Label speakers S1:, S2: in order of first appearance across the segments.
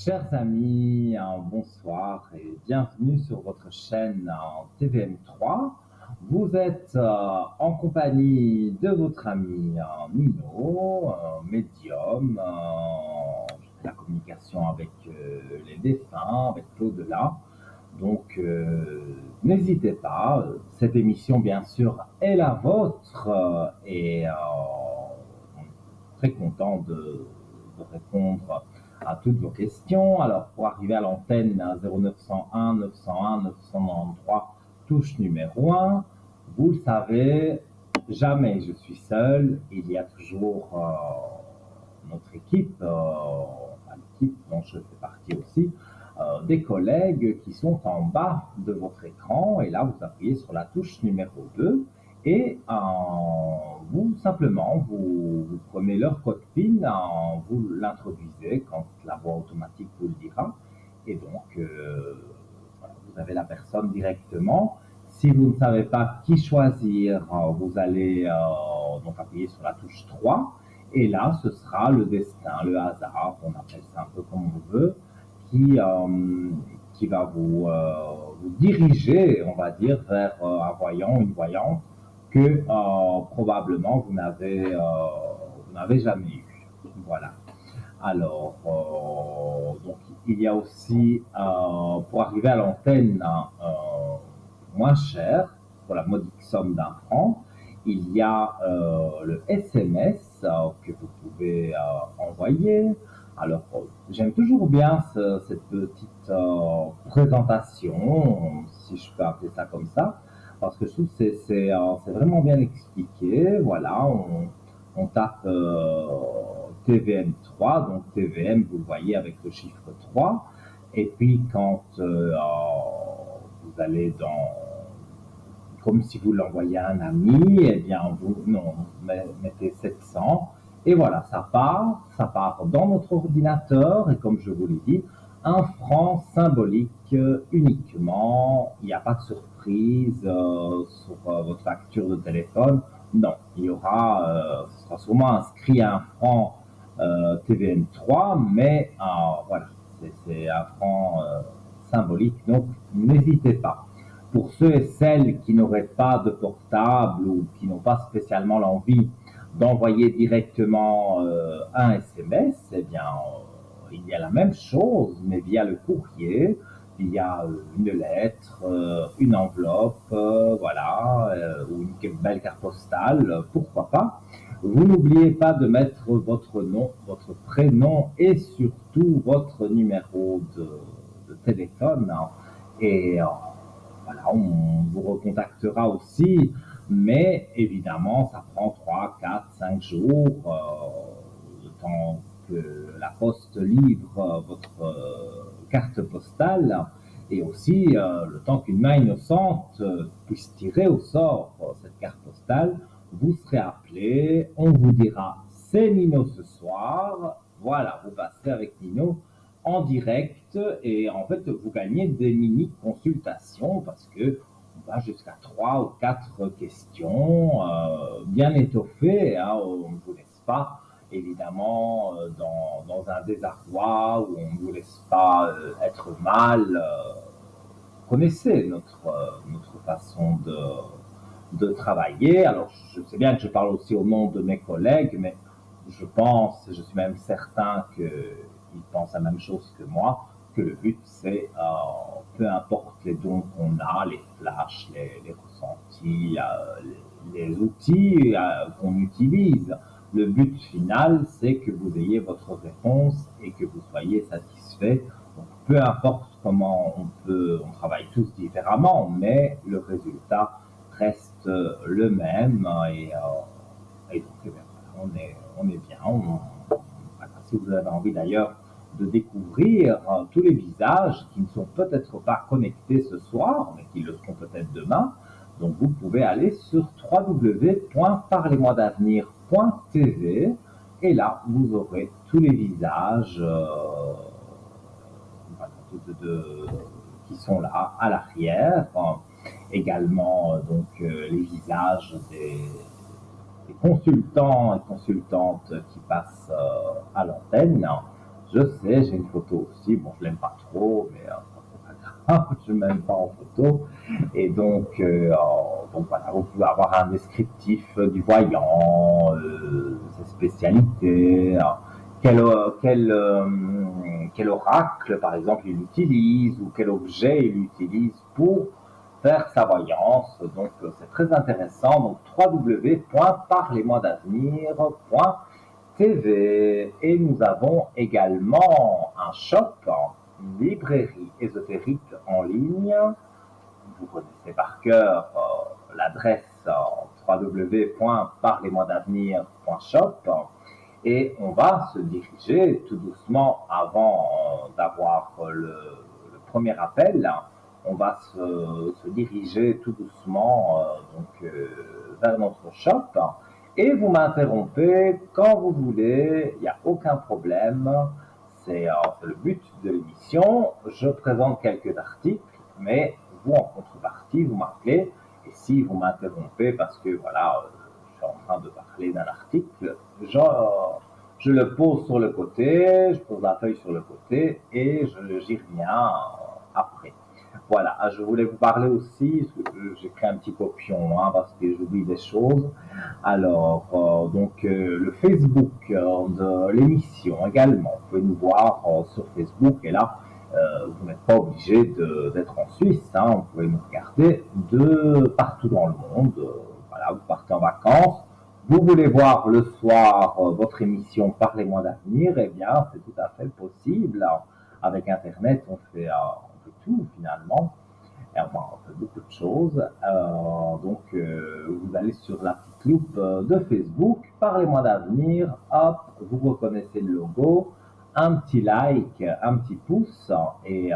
S1: Chers amis, bonsoir et bienvenue sur votre chaîne TVM3. Vous êtes en compagnie de votre ami Nino, médium. Je fais la communication avec les défunts, avec l'au-delà. Donc, n'hésitez pas. Cette émission, bien sûr, est la vôtre et on est très content de répondre à toutes vos questions. Alors, pour arriver à l'antenne 0901 901 993, touche numéro 1, vous le savez, jamais je suis seul. Il y a toujours notre équipe, l'équipe dont je fais partie aussi, des collègues qui sont en bas de votre écran. Et là, vous appuyez sur la touche numéro 2 et vous simplement vous prenez leur code PIN, vous l'introduisez quand la voix automatique vous le dira, et donc voilà, vous avez la personne directement. Si vous ne savez pas qui choisir, vous allez donc appuyer sur la touche 3, et là ce sera le destin, le hasard, on appelle ça un peu comme on veut, qui va vous diriger, on va dire, vers un voyant, une voyante que probablement vous n'avez jamais eu. Voilà. Alors, donc, il y a aussi, pour arriver à l'antenne moins chère, pour la modique somme d'1 franc, il y a le SMS que vous pouvez envoyer. Alors, j'aime toujours bien cette petite présentation, si je peux appeler ça comme ça, parce que je trouve que c'est vraiment bien expliqué. Voilà, on tape TVM3, donc TVM, vous le voyez avec le chiffre 3, et puis quand vous allez comme si vous l'envoyez à un ami, eh bien vous mettez 700, et voilà, ça part dans notre ordinateur, et comme je vous l'ai dit, 1 franc symbolique uniquement. Il n'y a pas de surprise sur votre facture de téléphone. Non, il y aura, ce sera sûrement inscrit 1 franc TVM3, mais voilà, c'est 1 franc symbolique, donc n'hésitez pas. Pour ceux et celles qui n'auraient pas de portable ou qui n'ont pas spécialement l'envie d'envoyer directement un SMS, eh bien, il y a la même chose, mais via le courrier. Il y a une lettre, une enveloppe, voilà, ou une belle carte postale, pourquoi pas. Vous n'oubliez pas de mettre votre nom, votre prénom et surtout votre numéro de téléphone, hein, et voilà, on vous recontactera aussi, mais évidemment, ça prend 3, 4, 5 jours, le temps que la poste livre votre carte postale, et aussi le temps qu'une main innocente puisse tirer au sort cette carte postale. Vous serez appelé, on vous dira c'est Nino ce soir, voilà, vous passez avec Nino en direct, et en fait vous gagnez des mini consultations parce que on va jusqu'à 3 ou 4 questions bien étoffées, hein, on ne vous laisse pas évidemment dans un désarroi, où on ne vous laisse pas être mal. Vous connaissez notre façon de travailler. Alors je sais bien que je parle aussi au nom de mes collègues, mais je suis même certain qu'ils pensent la même chose que moi, que le but c'est, peu importe les dons qu'on a, les flashs, les ressentis, les outils qu'on utilise, le but final c'est que vous ayez votre réponse et que vous soyez satisfait. Donc, peu importe comment on travaille tous différemment, mais le résultat reste le même, et donc on est bien. Voilà. Si vous avez envie d'ailleurs de découvrir tous les visages qui ne sont peut-être pas connectés ce soir, mais qui le seront peut-être demain, donc vous pouvez aller sur www.parlez-moi-d'avenir.tv, et là vous aurez tous les visages qui sont là à l'arrière. Également donc les visages des consultants et consultantes qui passent à l'antenne. Je sais, j'ai une photo aussi. Bon, je l'aime pas trop, mais c'est pas grave, je m'aime pas en photo. Et donc voilà, vous pouvez avoir un descriptif du voyant, ses spécialités, quel, quel, euh, quel oracle, par exemple, il utilise ou quel objet il utilise pour faire sa voyance. Donc c'est très intéressant. Donc www.parlez-moi-d'avenir.tv. Et nous avons également un shop, une librairie ésotérique en ligne. Vous connaissez par cœur l'adresse www.parlez-moi-d'avenir.shop. Et on va se diriger tout doucement avant d'avoir le premier appel. On va se diriger tout doucement vers notre shop. Et vous m'interrompez quand vous voulez, il n'y a aucun problème. C'est le but de l'émission. Je présente quelques articles, mais vous, en contrepartie, vous m'appelez. Et si vous m'interrompez parce que voilà, je suis en train de parler d'un article, je le pose sur le côté, je pose la feuille sur le côté et j'y reviens après. Voilà, je voulais vous parler aussi, j'ai créé un petit copion parce que j'oublie des choses. Alors, le Facebook de l'émission également, vous pouvez nous voir sur Facebook et là, vous n'êtes pas obligé d'être en Suisse, vous pouvez nous regarder de partout dans le monde. Voilà, vous partez en vacances, vous voulez voir le soir votre émission Parlez-moi d'avenir, eh bien, c'est tout à fait possible. Avec Internet, on fait tout finalement. Et enfin, on fait beaucoup de choses. Vous allez sur la petite loupe de Facebook, Parlez-moi d'avenir, hop, vous reconnaissez le logo, un petit like, un petit pouce, et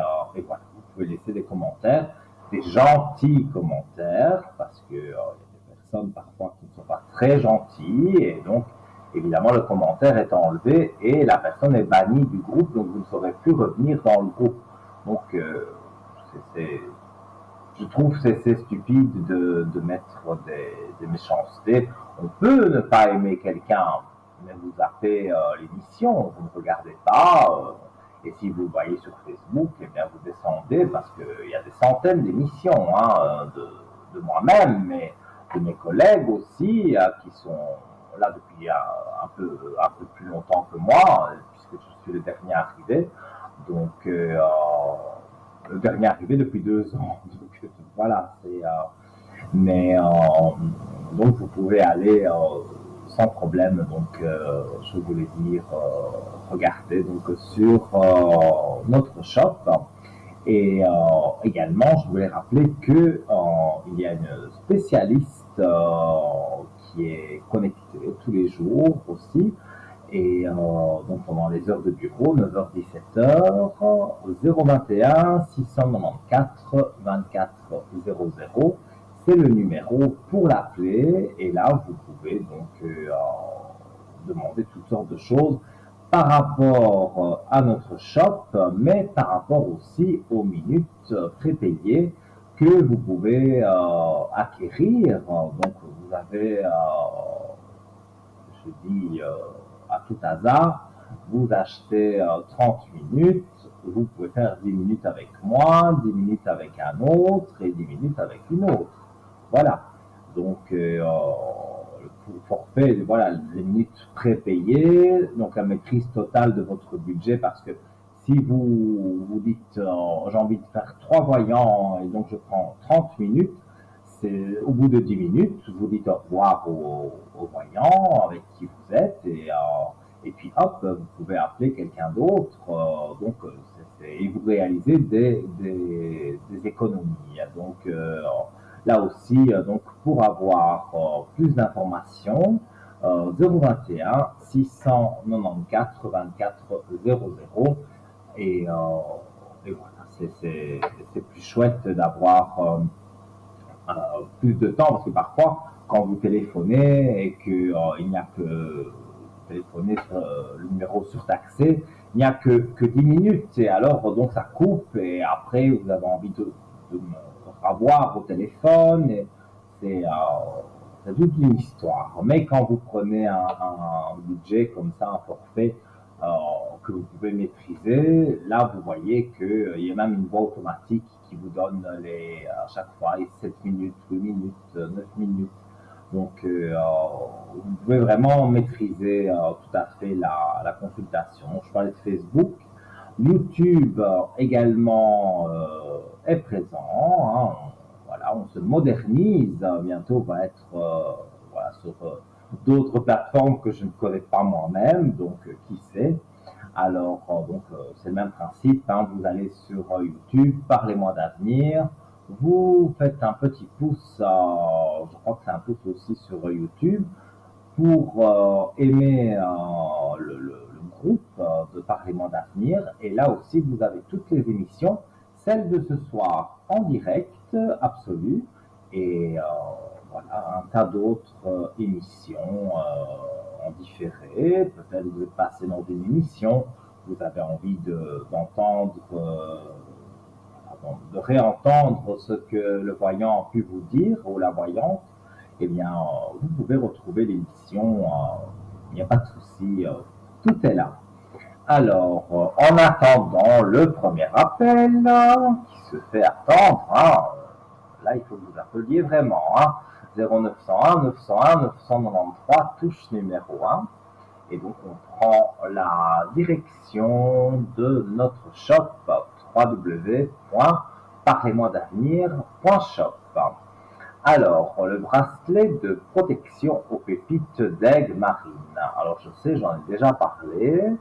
S1: voilà, vous pouvez laisser des commentaires, des gentils commentaires, parce que y a des personnes parfois qui ne sont pas très gentilles, et donc évidemment le commentaire est enlevé et la personne est bannie du groupe, donc vous ne saurez plus revenir dans le groupe. Donc c'est je trouve que c'est stupide de mettre des méchancetés. On peut ne pas aimer quelqu'un, mais vous zappez l'émission, vous ne regardez pas. Et si vous le voyez sur Facebook, eh bien vous descendez parce qu'il y a des centaines d'émissions de moi-même, mais de mes collègues aussi, qui sont là depuis un peu plus longtemps que moi, puisque je suis le dernier arrivé. Donc, le dernier arrivé depuis 2 ans. Donc, voilà, mais donc vous pouvez aller sans problème. Donc, je voulais dire, regardez donc sur notre shop. Et également, je voulais rappeler que il y a une spécialiste qui est connectée tous les jours aussi. Et donc pendant les heures de bureau, 9h-17h, 021 694 24 00, c'est le numéro pour l'appeler. Et là, vous pouvez donc demander toutes sortes de choses par rapport à notre shop, mais par rapport aussi aux minutes prépayées que vous pouvez acquérir. Donc vous avez, je dis à tout hasard, vous achetez 30 minutes, vous pouvez faire 10 minutes avec moi, 10 minutes avec un autre et 10 minutes avec une autre. Voilà. Donc, le forfait, voilà, les minutes prépayées, donc la maîtrise totale de votre budget, parce que si vous dites j'ai envie de faire 3 voyants et donc je prends 30 minutes, c'est au bout de 10 minutes, vous dites au revoir au voyant avec qui vous êtes et puis hop, vous pouvez appeler quelqu'un d'autre. Et vous réalisez des économies. Donc, là aussi, donc pour avoir plus d'informations, 021 694 24 00 et, et voilà, c'est plus chouette d'avoir plus de temps parce que parfois, quand vous téléphonez et que il n'y a que téléphoner sur le numéro surtaxé, il n'y a que 10 minutes et alors donc ça coupe et après vous avez envie de me revoir au téléphone et c'est toute une histoire. Mais quand vous prenez un budget comme ça, un forfait, que vous pouvez maîtriser. Là, vous voyez qu'il y a même une voix automatique qui vous donne à chaque fois 7 minutes, 8 minutes, 9 minutes. Donc, vous pouvez vraiment maîtriser tout à fait la consultation. Je parlais de Facebook. YouTube également est présent. Hein. Voilà, on se modernise. Bientôt, on va être voilà, sur d'autres plateformes que je ne connais pas moi-même. Donc, qui sait. Alors, c'est le même principe. Hein. Vous allez sur YouTube, parlez-moi d'avenir. Vous faites un petit pouce, je crois que c'est un pouce aussi sur YouTube, pour aimer le groupe de Parlez-moi d'avenir. Et là aussi, vous avez toutes les émissions, celle de ce soir en direct absolu, et voilà, un tas d'autres émissions en différé. Peut-être vous êtes passé dans une émission, vous avez envie d'entendre de réentendre ce que le voyant a pu vous dire ou la voyante, eh bien, vous pouvez retrouver l'émission. Il n'y a pas de souci, tout est là. Alors, en attendant le premier appel qui se fait attendre, hein, là, il faut que vous appeliez vraiment. Hein, 0901 901 993, touche numéro 1. Et donc, on prend la direction de notre shop www.parlez-moi-d'avenir.shop. Alors, le bracelet de protection aux pépites d'aigle marine. Alors, je sais, j'en ai déjà parlé.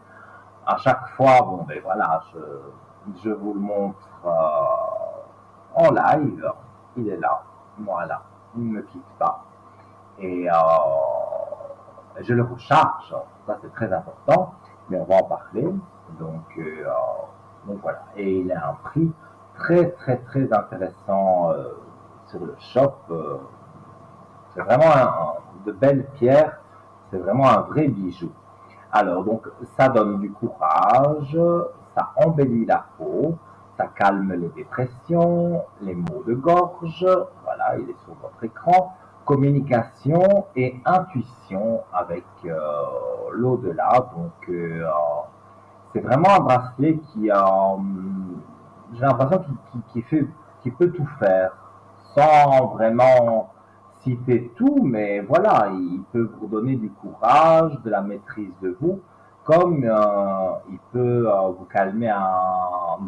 S1: À chaque fois, bon, ben voilà, je vous le montre en live. Il est là. Voilà. Il ne me quitte pas. Et je le recharge. Ça, c'est très important. Mais on va en parler. Donc voilà. Et il a un prix très, très, très intéressant sur le shop. C'est vraiment de belles pierres. C'est vraiment un vrai bijou. Alors, donc, ça donne du courage, ça embellit la peau, ça calme les dépressions, les maux de gorge. Voilà, il est sur votre écran. Communication et intuition avec l'au-delà. Donc, c'est vraiment un bracelet qui a, j'ai l'impression qu'il peut tout faire, sans vraiment citer tout, mais voilà, il peut vous donner du courage, de la maîtrise de vous, comme il peut vous calmer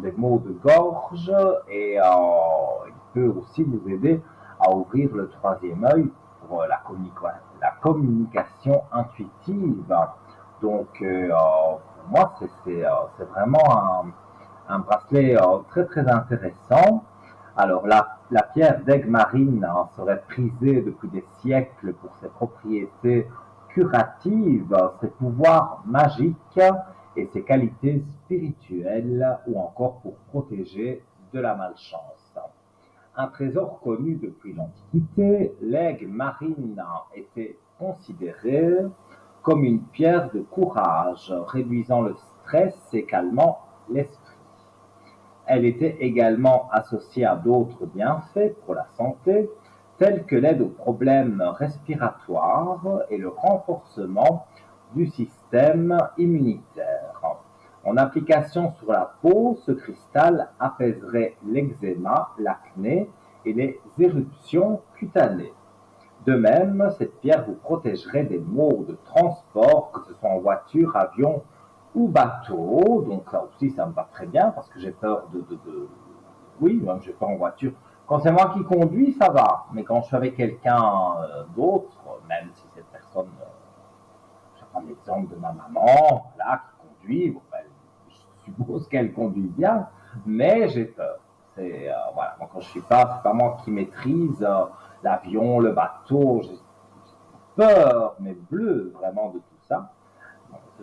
S1: des maux de gorge, et il peut aussi vous aider à ouvrir le troisième œil pour la communication intuitive. Donc, pour moi, c'est vraiment un bracelet très très intéressant. Alors, la pierre d'aigle marine serait prisée depuis des siècles pour ses propriétés curatives, ses pouvoirs magiques et ses qualités spirituelles, ou encore pour protéger de la malchance. Un trésor connu depuis l'Antiquité, l'aigle marine était considérée comme une pierre de courage, réduisant le stress et calmant l'esprit. Elle était également associée à d'autres bienfaits pour la santé, tels que l'aide aux problèmes respiratoires et le renforcement du système immunitaire. En application sur la peau, ce cristal apaiserait l'eczéma, l'acné et les éruptions cutanées. De même, cette pierre vous protégerait des maux de transport, que ce soit en voiture, avion ou bateau. Donc là aussi, ça me va très bien parce que j'ai peur Oui, même j'ai peur en voiture. Quand c'est moi qui conduis, ça va. Mais quand je suis avec quelqu'un d'autre, même si cette personne, je prends l'exemple de ma maman, là, qui conduit, bon, ben, je suppose qu'elle conduit bien, mais j'ai peur. Voilà. Donc, quand je suis pas, c'est pas moi qui maîtrise l'avion, le bateau, j'ai peur, mais bleu vraiment de tout ça.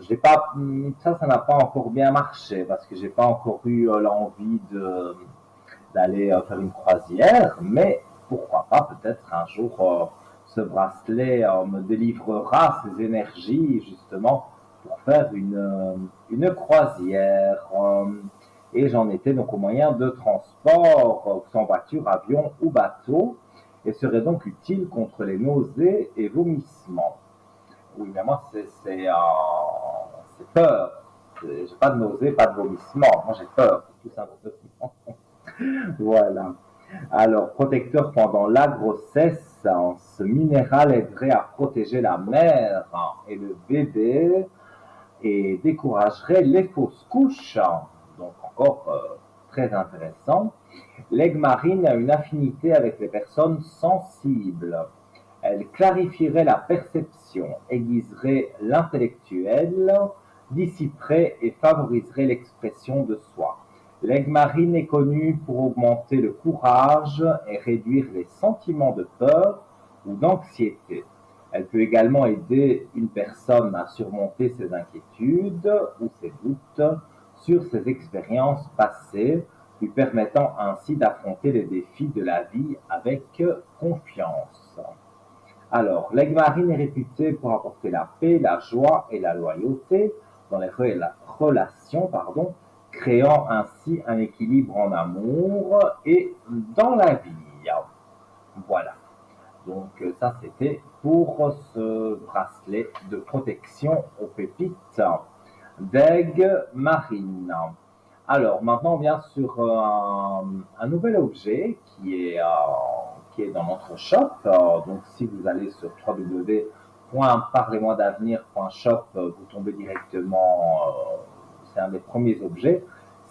S1: J'ai pas, ça n'a pas encore bien marché parce que j'ai pas encore eu l'envie d'aller faire une croisière, mais pourquoi pas, peut-être un jour ce bracelet me délivrera ses énergies justement pour faire une croisière. Et j'en étais donc au moyen de transport, sans voiture, avion ou bateau, et serait donc utile contre les nausées et vomissements. Oui, mais moi, c'est peur. j'ai pas de nausée, pas de vomissement. Moi, j'ai peur, tout simplement. Voilà. Alors, protecteur pendant la grossesse, hein, ce minéral aiderait à protéger la mère hein, et le bébé et découragerait les fausses couches. Hein. Donc, encore très intéressant. L'aigle marine a une affinité avec les personnes sensibles. Elle clarifierait la perception, aiguiserait l'intellectuel, dissiperait et favoriserait l'expression de soi. L'aigle marine est connue pour augmenter le courage et réduire les sentiments de peur ou d'anxiété. Elle peut également aider une personne à surmonter ses inquiétudes ou ses doutes sur ses expériences passées, lui permettant ainsi d'affronter les défis de la vie avec confiance. Alors, l'aigle marine est réputé pour apporter la paix, la joie et la loyauté dans les relations, créant ainsi un équilibre en amour et dans la vie. Voilà. Donc ça, c'était pour ce bracelet de protection aux pépites d'aigle marine. Alors, maintenant, on vient sur un nouvel objet qui est dans notre shop. Donc, si vous allez sur www.parlez-moi-d'avenir.shop, vous tombez directement, c'est un des premiers objets.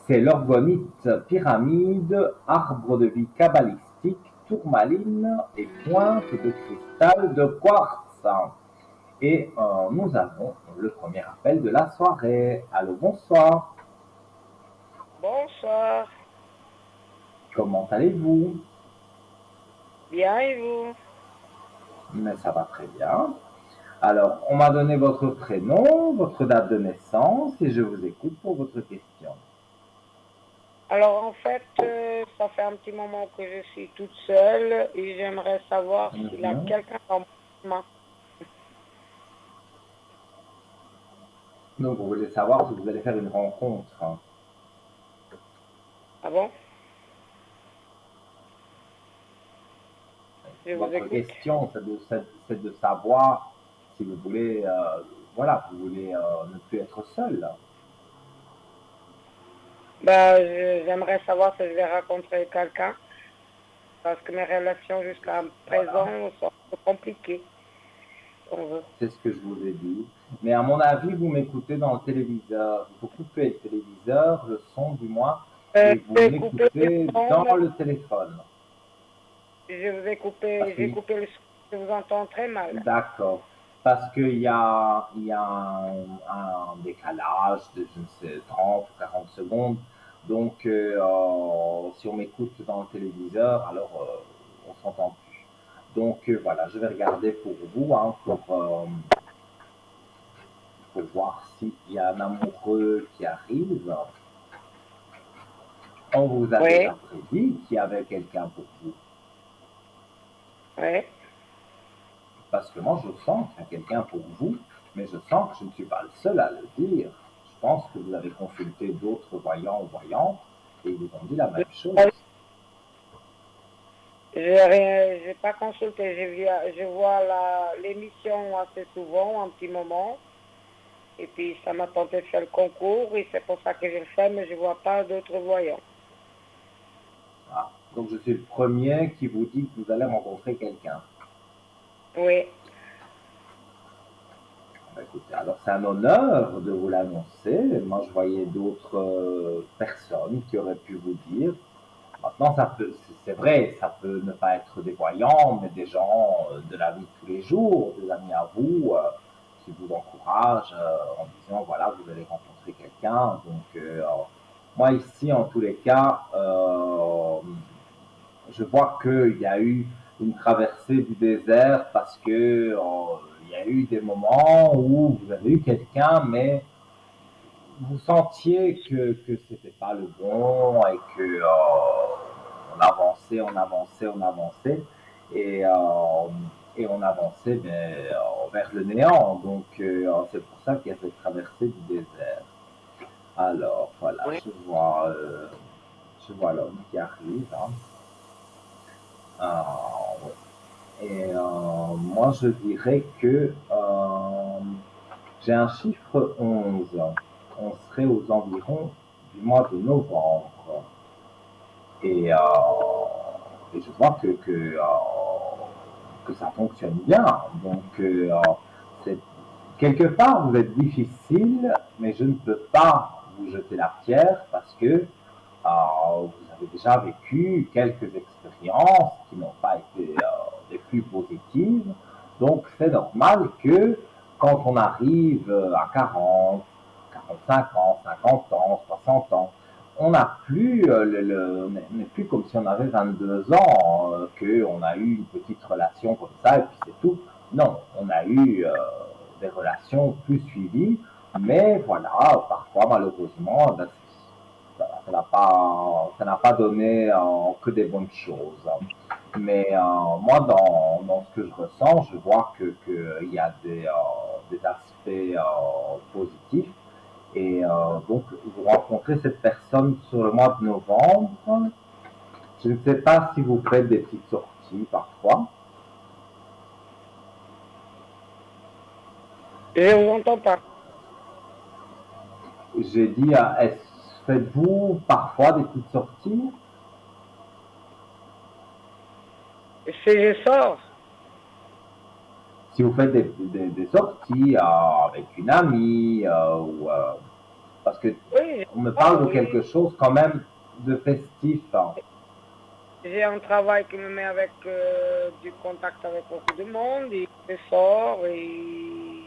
S1: C'est l'orgonite pyramide, arbre de vie kabbalistique, tourmaline et pointe de cristal de quartz. Et nous avons le premier appel de la soirée. Allô, bonsoir.
S2: Bonsoir.
S1: Comment allez-vous?
S2: Bien et vous?
S1: Mais ça va très bien. Alors, on m'a donné votre prénom, votre date de naissance et je vous écoute pour votre question.
S2: Alors en fait, ça fait un petit moment que je suis toute seule et j'aimerais savoir s'il y a
S1: Mhm.
S2: quelqu'un dans mon chemin.
S1: Donc, vous voulez savoir si vous allez faire une rencontre. Hein.
S2: Ah bon? Je vous
S1: Votre
S2: écoute.
S1: question, c'est de savoir si vous voulez, voilà, vous voulez ne plus être seul.
S2: Bah, j'aimerais savoir si je vais rencontrer quelqu'un parce que mes relations jusqu'à
S1: Voilà.
S2: présent sont un peu compliquées, si on veut.
S1: C'est ce que je vous ai dit. Mais à mon avis, vous m'écoutez dans le téléviseur. Il faut couper le téléviseur, le son du moins, et vous
S2: J'ai coupé le
S1: m'écoutez
S2: son,
S1: dans
S2: mais
S1: le téléphone. Parce
S2: j'ai
S1: que,
S2: coupé le son. Je vous entends très mal.
S1: d'accord. Parce il y a un décalage de, je ne sais, 30 ou 40 secondes. Donc, si on m'écoute dans le téléviseur, alors on s'entend plus. Donc, voilà, je vais regarder pour vous, hein, pour voir s'il y a un amoureux qui arrive. On vous a
S2: Oui,
S1: déjà prédit qu'il y avait quelqu'un pour vous.
S2: oui.
S1: Parce que moi, je sens qu'il y a quelqu'un pour vous, mais je sens que je ne suis pas le seul à le dire. Je pense que vous avez consulté d'autres voyants ou voyantes et ils vous ont dit la même chose.
S2: J'ai pas consulté. Je vois l'émission assez souvent, un petit moment. Et puis, ça m'a tenté de faire le concours. Et c'est pour ça que je le fais, mais je vois pas d'autres voyants.
S1: Ah. Donc, je suis le premier qui vous dit que vous allez rencontrer quelqu'un.
S2: Oui.
S1: Écoutez, alors c'est un honneur de vous l'annoncer. Moi, je voyais d'autres personnes qui auraient pu vous dire. Maintenant, c'est vrai, ça peut ne pas être des voyants, mais des gens de la vie de tous les jours, des amis à vous, qui vous encouragent en disant, voilà, vous allez rencontrer quelqu'un. Donc, moi ici, en tous les cas, je vois qu'il y a eu une traversée du désert parce que il y a eu des moments où vous avez eu quelqu'un, mais vous sentiez que c'était pas le bon et que on avançait, on avançait, on avançait et, euh, et on avançait vers le néant. Donc c'est pour ça qu'il y a cette traversée du désert. Alors voilà,
S2: Oui.
S1: je vois l'homme qui arrive. Hein. Ouais. Et moi je dirais que j'ai un chiffre 11. On serait aux environs du mois de novembre. Et, je vois que ça fonctionne bien. Donc, c'est, quelque part, vous êtes difficile, mais je ne peux pas vous jeter la pierre parce que vous avez déjà vécu quelques expériences qui n'ont pas été les plus positives. Donc, c'est normal que quand on arrive à 40, 45 ans, 50 ans, 60 ans, on n'a plus, on n'est plus comme si on avait 22 ans, qu'on a eu une petite relation comme ça et puis c'est tout. Non, on a eu des relations plus suivies, mais voilà, parfois malheureusement, ben, ça n'a pas donné que des bonnes choses. Mais moi, dans ce que je ressens, je vois qu'il y a des aspects positifs. Et donc, vous rencontrez cette personne sur le mois de novembre. Je ne sais pas si vous faites des petites sorties parfois.
S2: Je ne vous entends pas.
S1: J'ai dit, faites-vous parfois des petites sorties?
S2: Si je sors,
S1: Si vous faites des sorties avec une amie, parce que
S2: oui,
S1: on me
S2: je sors,
S1: parle de
S2: oui.
S1: quelque chose quand même de festif. Hein.
S2: J'ai un travail qui me met avec du contact avec beaucoup de monde. Et je sors et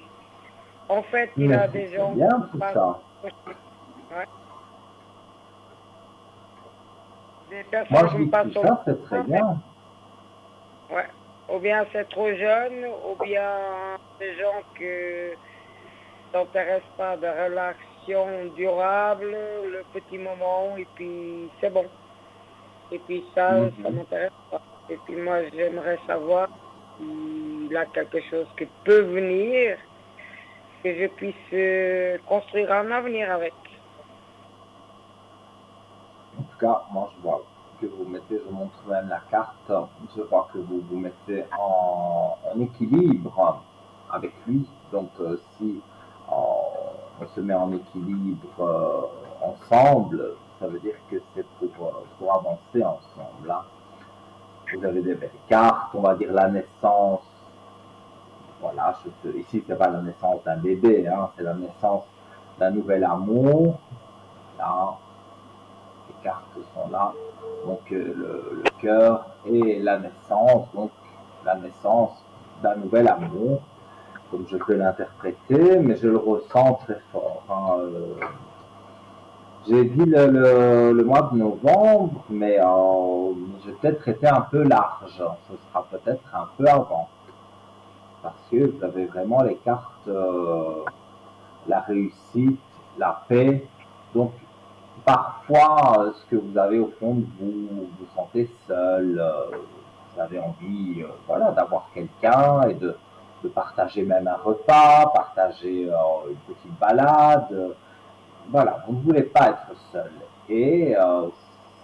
S2: en fait, il
S1: Mais
S2: a des
S1: c'est
S2: gens
S1: bien
S2: qui
S1: tout
S2: passent,
S1: ça.
S2: ouais, des
S1: Moi
S2: personnes qui
S1: je
S2: me
S1: dis que
S2: passent
S1: tout
S2: sur le
S1: ça c'est très
S2: chemin,
S1: bien.
S2: ouais. Ou bien c'est trop jeune, ou bien des gens qui s'intéressent pas à des relations durables, le petit moment, et puis c'est bon. Et puis ça
S1: Mhm.
S2: m'intéresse pas. Et puis moi, j'aimerais savoir s'il a quelque chose qui peut venir, que je puisse construire un avenir avec.
S1: En tout cas, moi je vois que vous mettez, je montre même la carte, je vois que vous vous mettez en équilibre avec lui. Donc si on se met en équilibre ensemble, ça veut dire que c'est pour avancer ensemble. Hein. Vous avez des belles cartes, on va dire la naissance. Voilà, ici c'est pas la naissance d'un bébé, hein, c'est la naissance d'un nouvel amour. Là, les cartes sont là. Donc le cœur et la naissance, donc la naissance d'un nouvel amour, comme je peux l'interpréter, mais je le ressens très fort. Hein, j'ai dit le mois de novembre, mais j'ai peut-être été un peu large. Ce sera peut-être un peu avant, parce que vous avez vraiment les cartes, la réussite, la paix. Donc parfois, ce que vous avez au fond de vous, vous vous sentez seul, vous avez envie voilà, d'avoir quelqu'un et de partager même un repas, partager une petite balade. Voilà, vous ne voulez pas être seul. Et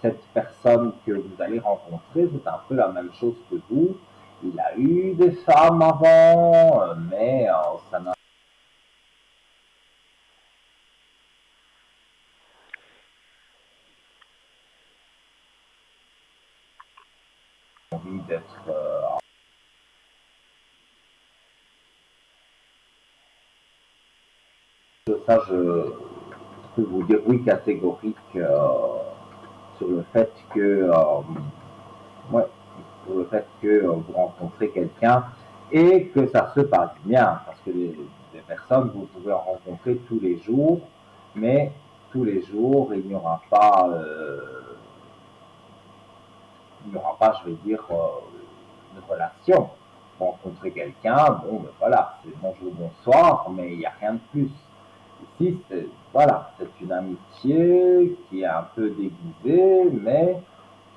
S1: cette personne que vous allez rencontrer, c'est un peu la même chose que vous. Il a eu des femmes avant, mais ça n'a pas envie d'être ça, je peux vous dire oui catégorique sur le fait que, ouais, sur le fait que vous rencontrez quelqu'un et que ça se passe bien, parce que des personnes, vous pouvez en rencontrer tous les jours, mais tous les jours, il n'y aura pas, je vais dire, une relation. Vous rencontrez quelqu'un, bon, ben voilà, c'est bonjour, bonsoir, mais il n'y a rien de plus. Ici, voilà, c'est une amitié qui est un peu déguisée, mais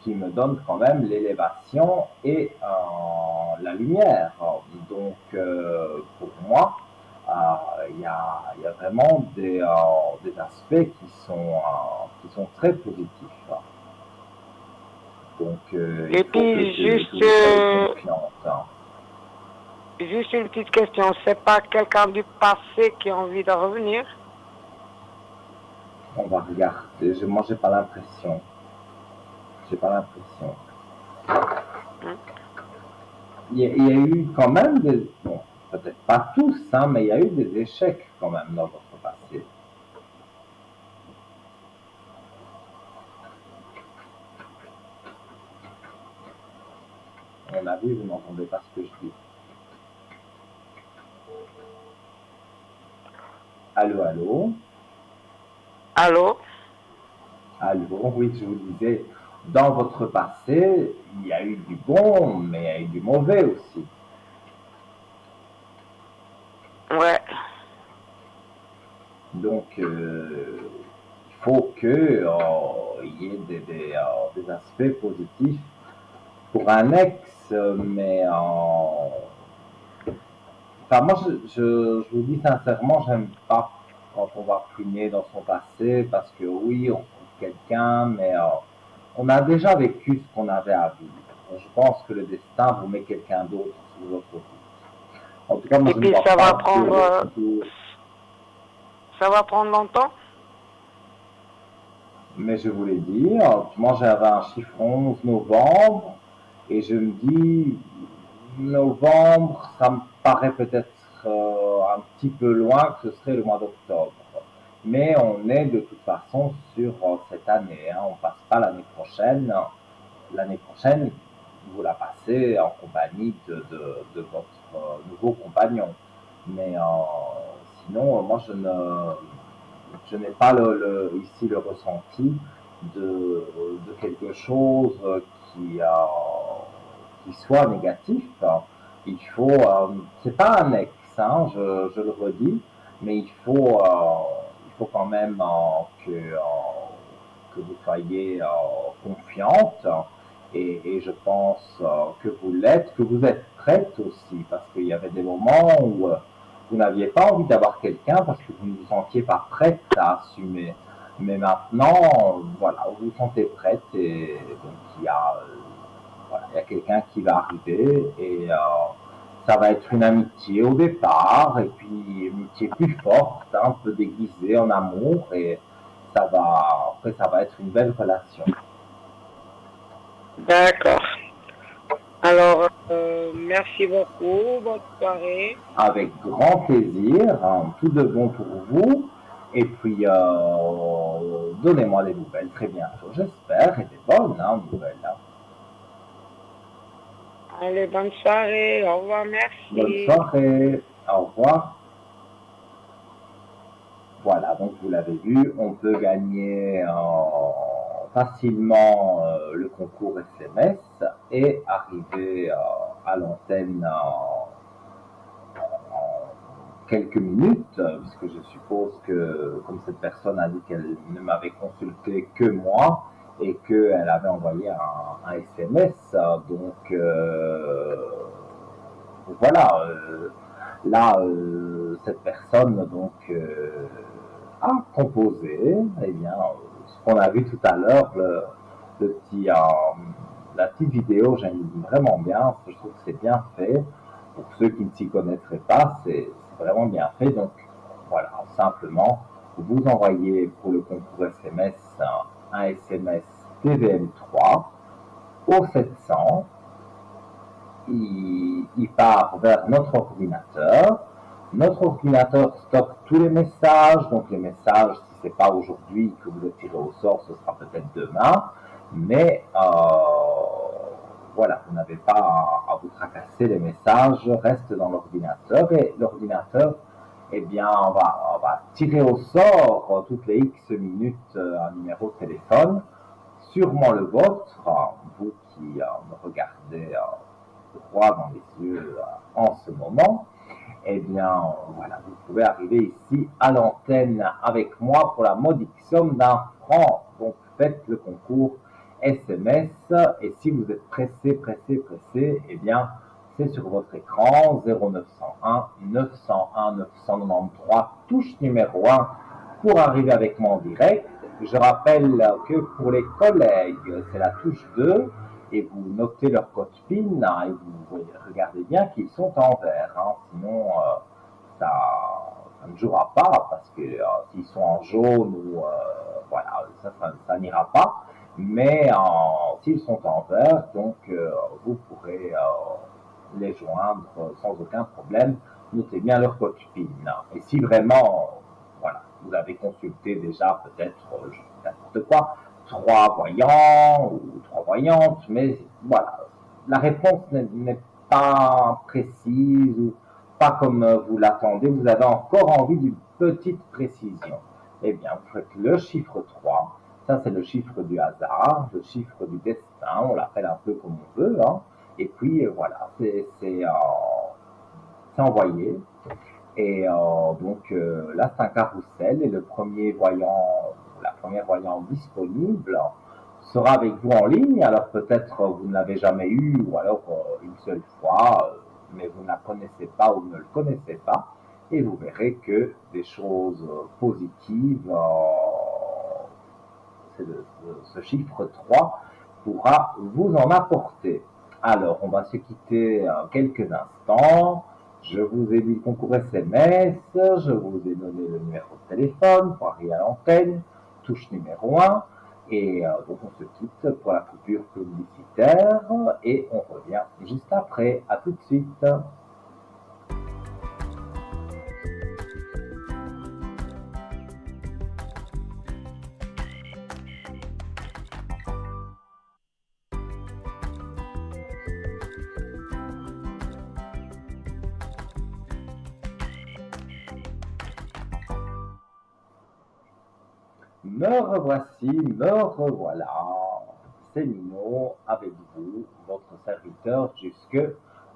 S1: qui me donne quand même l'élévation et la lumière. Donc, pour moi, il y a vraiment des aspects qui sont très positifs. Donc, il
S2: Et
S1: faut
S2: puis,
S1: que vous soyez confiante. Hein.
S2: juste une petite question. C'est pas quelqu'un du passé qui a envie de revenir?
S1: On va regarder. Moi, j'ai pas l'impression. J'ai pas l'impression.
S2: Hein?
S1: Il y a eu quand même des. Bon, peut-être pas tous, hein, mais il y a eu des échecs quand même dans votre passé. On a vu, vous n'entendez pas ce que je dis. Allô, allô?
S2: Allô?
S1: Allô, oui, je vous disais, dans votre passé, il y a eu du bon, mais il y a eu du mauvais aussi.
S2: Ouais.
S1: Donc, il faut que il y ait des aspects positifs pour un ex, mais enfin, moi, je vous dis sincèrement, j'aime pas quand on va fouiner dans son passé, parce que oui, on trouve quelqu'un, mais on a déjà vécu ce qu'on avait à vivre. Je pense que le destin vous met quelqu'un d'autre sur votre route. En tout cas, moi,
S2: Et
S1: je ne
S2: puis
S1: vois pas
S2: ça va prendre longtemps?
S1: mais je vous l'ai dit, moi, j'avais un chiffre 11 novembre, et je me dis, novembre, ça me paraît peut-être un petit peu loin que ce serait le mois d'octobre. Mais on est de toute façon sur cette année. Hein. On ne passe pas l'année prochaine. L'année prochaine, vous la passez en compagnie de votre nouveau compagnon. Mais sinon, moi, je n'ai pas ici le ressenti de quelque chose qui, qui soit négatif. Il faut, c'est pas un ex, hein, je le redis, mais il faut quand même que vous soyez confiante et je pense que vous l'êtes, que vous êtes prête aussi, parce qu'il y avait des moments où vous n'aviez pas envie d'avoir quelqu'un parce que vous ne vous sentiez pas prête à assumer. Mais maintenant, voilà, vous vous sentez prête et donc voilà, il y a quelqu'un qui va arriver et ça va être une amitié au départ et puis une amitié plus forte, hein, un peu déguisée en amour et après ça va être une belle relation.
S2: D'accord. Alors, merci beaucoup. Bonne soirée.
S1: Avec grand plaisir, hein, tout de bon pour vous et puis donnez-moi des nouvelles très bientôt, j'espère, et des bonnes hein, nouvelles. Hein.
S2: Allez, bonne soirée. Au revoir,
S1: Bonne
S2: merci.
S1: soirée, au revoir. Voilà, donc vous l'avez vu, on peut gagner facilement le concours SMS et arriver à l'antenne en quelques minutes, puisque je suppose que, comme cette personne a dit qu'elle ne m'avait consulté que moi et qu'elle avait envoyé un SMS, donc voilà, là, cette personne donc a composé, eh bien, ce qu'on a vu tout à l'heure, le petit, la petite vidéo, j'aime vraiment bien, je trouve que c'est bien fait. Pour ceux qui ne s'y connaîtraient pas, c'est vraiment bien fait. Donc voilà, simplement, vous envoyez pour le concours SMS un SMS TVM3 au 700 il part vers notre ordinateur. Notre ordinateur stocke tous les messages. Donc les messages, si ce n'est pas aujourd'hui que vous le tirez au sort, ce sera peut-être demain. Mais voilà, vous n'avez pas à vous tracasser. Les messages restent dans l'ordinateur et l'ordinateur, eh bien, on va tirer au sort toutes les X minutes un numéro de téléphone, sûrement le vôtre, vous qui me regardez droit dans les yeux en ce moment, eh bien, voilà, vous pouvez arriver ici à l'antenne avec moi pour la modique somme d'1 franc. Donc, faites le concours SMS et si vous êtes pressé, eh bien, c'est sur votre écran 0901 901 993 touche numéro 1 pour arriver avec moi en direct. Je rappelle que pour les collègues, c'est la touche 2 et vous notez leur code PIN et vous regardez bien qu'ils sont en vert. Hein, sinon, ça ne jouera pas parce que s'ils sont en jaune ou ça n'ira pas. Mais s'ils sont en vert, donc vous pourrez les joindre sans aucun problème. Notez bien leur code PIN. Et si vraiment, voilà, vous avez consulté déjà peut-être n'importe quoi, 3 voyants ou 3 voyantes, mais voilà, la réponse n'est pas précise ou pas comme vous l'attendez, vous avez encore envie d'une petite précision. Eh bien, vous faites le chiffre 3. Ça, c'est le chiffre du hasard, le chiffre du destin, on l'appelle un peu comme on veut. Hein. Et puis, voilà, c'est envoyé. Et donc, là, c'est un carrousel. Et le premier voyant, la première voyante disponible sera avec vous en ligne. Alors, peut-être vous ne l'avez jamais eu, ou alors une seule fois, mais vous ne la connaissez pas ou ne le connaissez pas. Et vous verrez que des choses positives, ce chiffre 3 pourra vous en apporter. Alors, on va se quitter quelques instants. Je vous ai dit le concours SMS, je vous ai donné le numéro de téléphone pour arriver à l'antenne, touche numéro 1, et donc on se quitte pour la coupure publicitaire, et on revient juste après. À tout de suite. Me revoici, me revoilà. C'est Nino avec vous, votre serviteur, jusque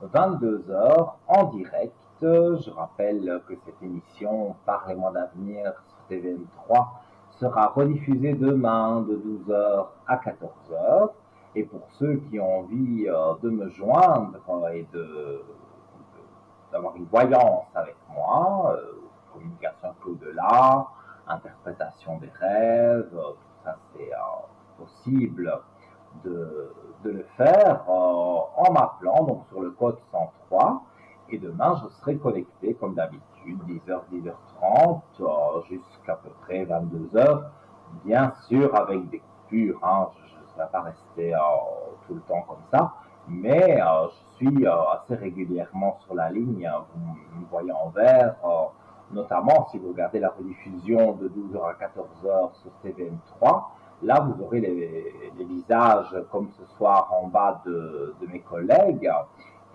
S1: 22 heures en direct. Je rappelle que cette émission Parlez-moi d'avenir sur TVM3 sera rediffusée demain de 12 heures à 14 heures. Et pour ceux qui ont envie de me joindre et d'avoir une voyance avec moi, communication avec l'au-delà, interprétation des rêves, tout ça c'est possible de le faire en m'appelant donc sur le code 103. Et demain, je serai connecté comme d'habitude, 10h, 10h30, jusqu'à peu près 22h. Bien sûr, avec des coupures, hein, je ne serai pas resté tout le temps comme ça. Mais je suis assez régulièrement sur la ligne, vous me voyez en vert, notamment si vous regardez la rediffusion de 12h à 14h sur TVM3. Là, vous aurez les visages, comme ce soir, en bas de mes collègues.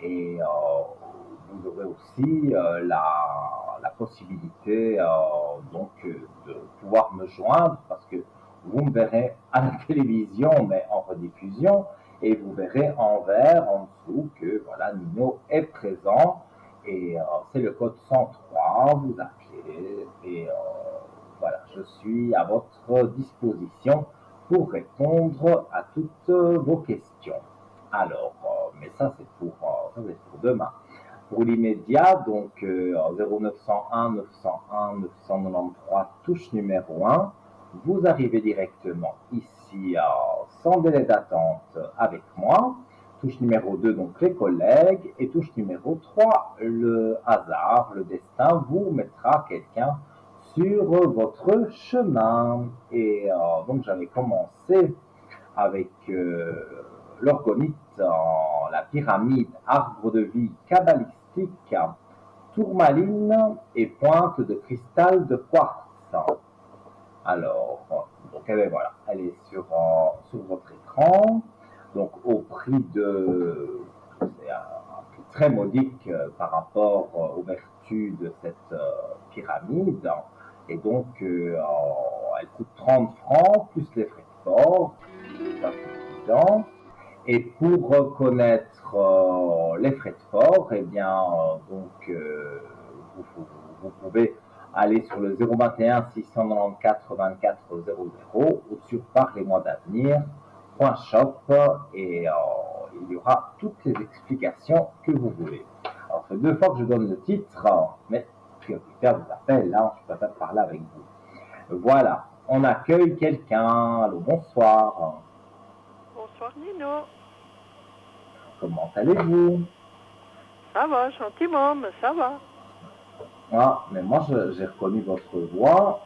S1: Et vous aurez aussi la possibilité donc de pouvoir me joindre parce que vous me verrez à la télévision, mais en rediffusion, et vous verrez en vert en dessous que voilà, Nino est présent. Et c'est le code 103, vous appelez et voilà, je suis à votre disposition pour répondre à toutes vos questions. Alors, mais ça c'est pour demain. Pour l'immédiat, donc 0901 901 993 touche numéro 1, vous arrivez directement ici sans délai d'attente avec moi. Touche numéro 2, donc les collègues. Et touche numéro 3, le hasard, le destin vous mettra quelqu'un sur votre chemin. Et donc j'avais commencé avec l'orgonite, la pyramide, arbre de vie kabbalistique, tourmaline et pointe de cristal de quartz. Alors, donc voilà, elle est sur votre écran. Donc au prix de, c'est un prix très modique par rapport aux vertus de cette pyramide. Et donc elle coûte 30 francs plus les frais de port, c'est suffisant. Et pour reconnaître les frais de port, eh bien donc vous pouvez aller sur le 021 694 24 00 ou sur parlez-moi d'avenir.shop et il y aura toutes les explications que vous voulez. Alors, c'est 2 fois que je donne le titre, mais prioritaire vous appelle, là, je préfère parler avec vous. Voilà, on accueille quelqu'un. Allô, bonsoir.
S3: Bonsoir Nino.
S1: Comment allez-vous?
S3: Ça va, gentiment, mais ça va.
S1: Ah, mais moi j'ai reconnu votre voix.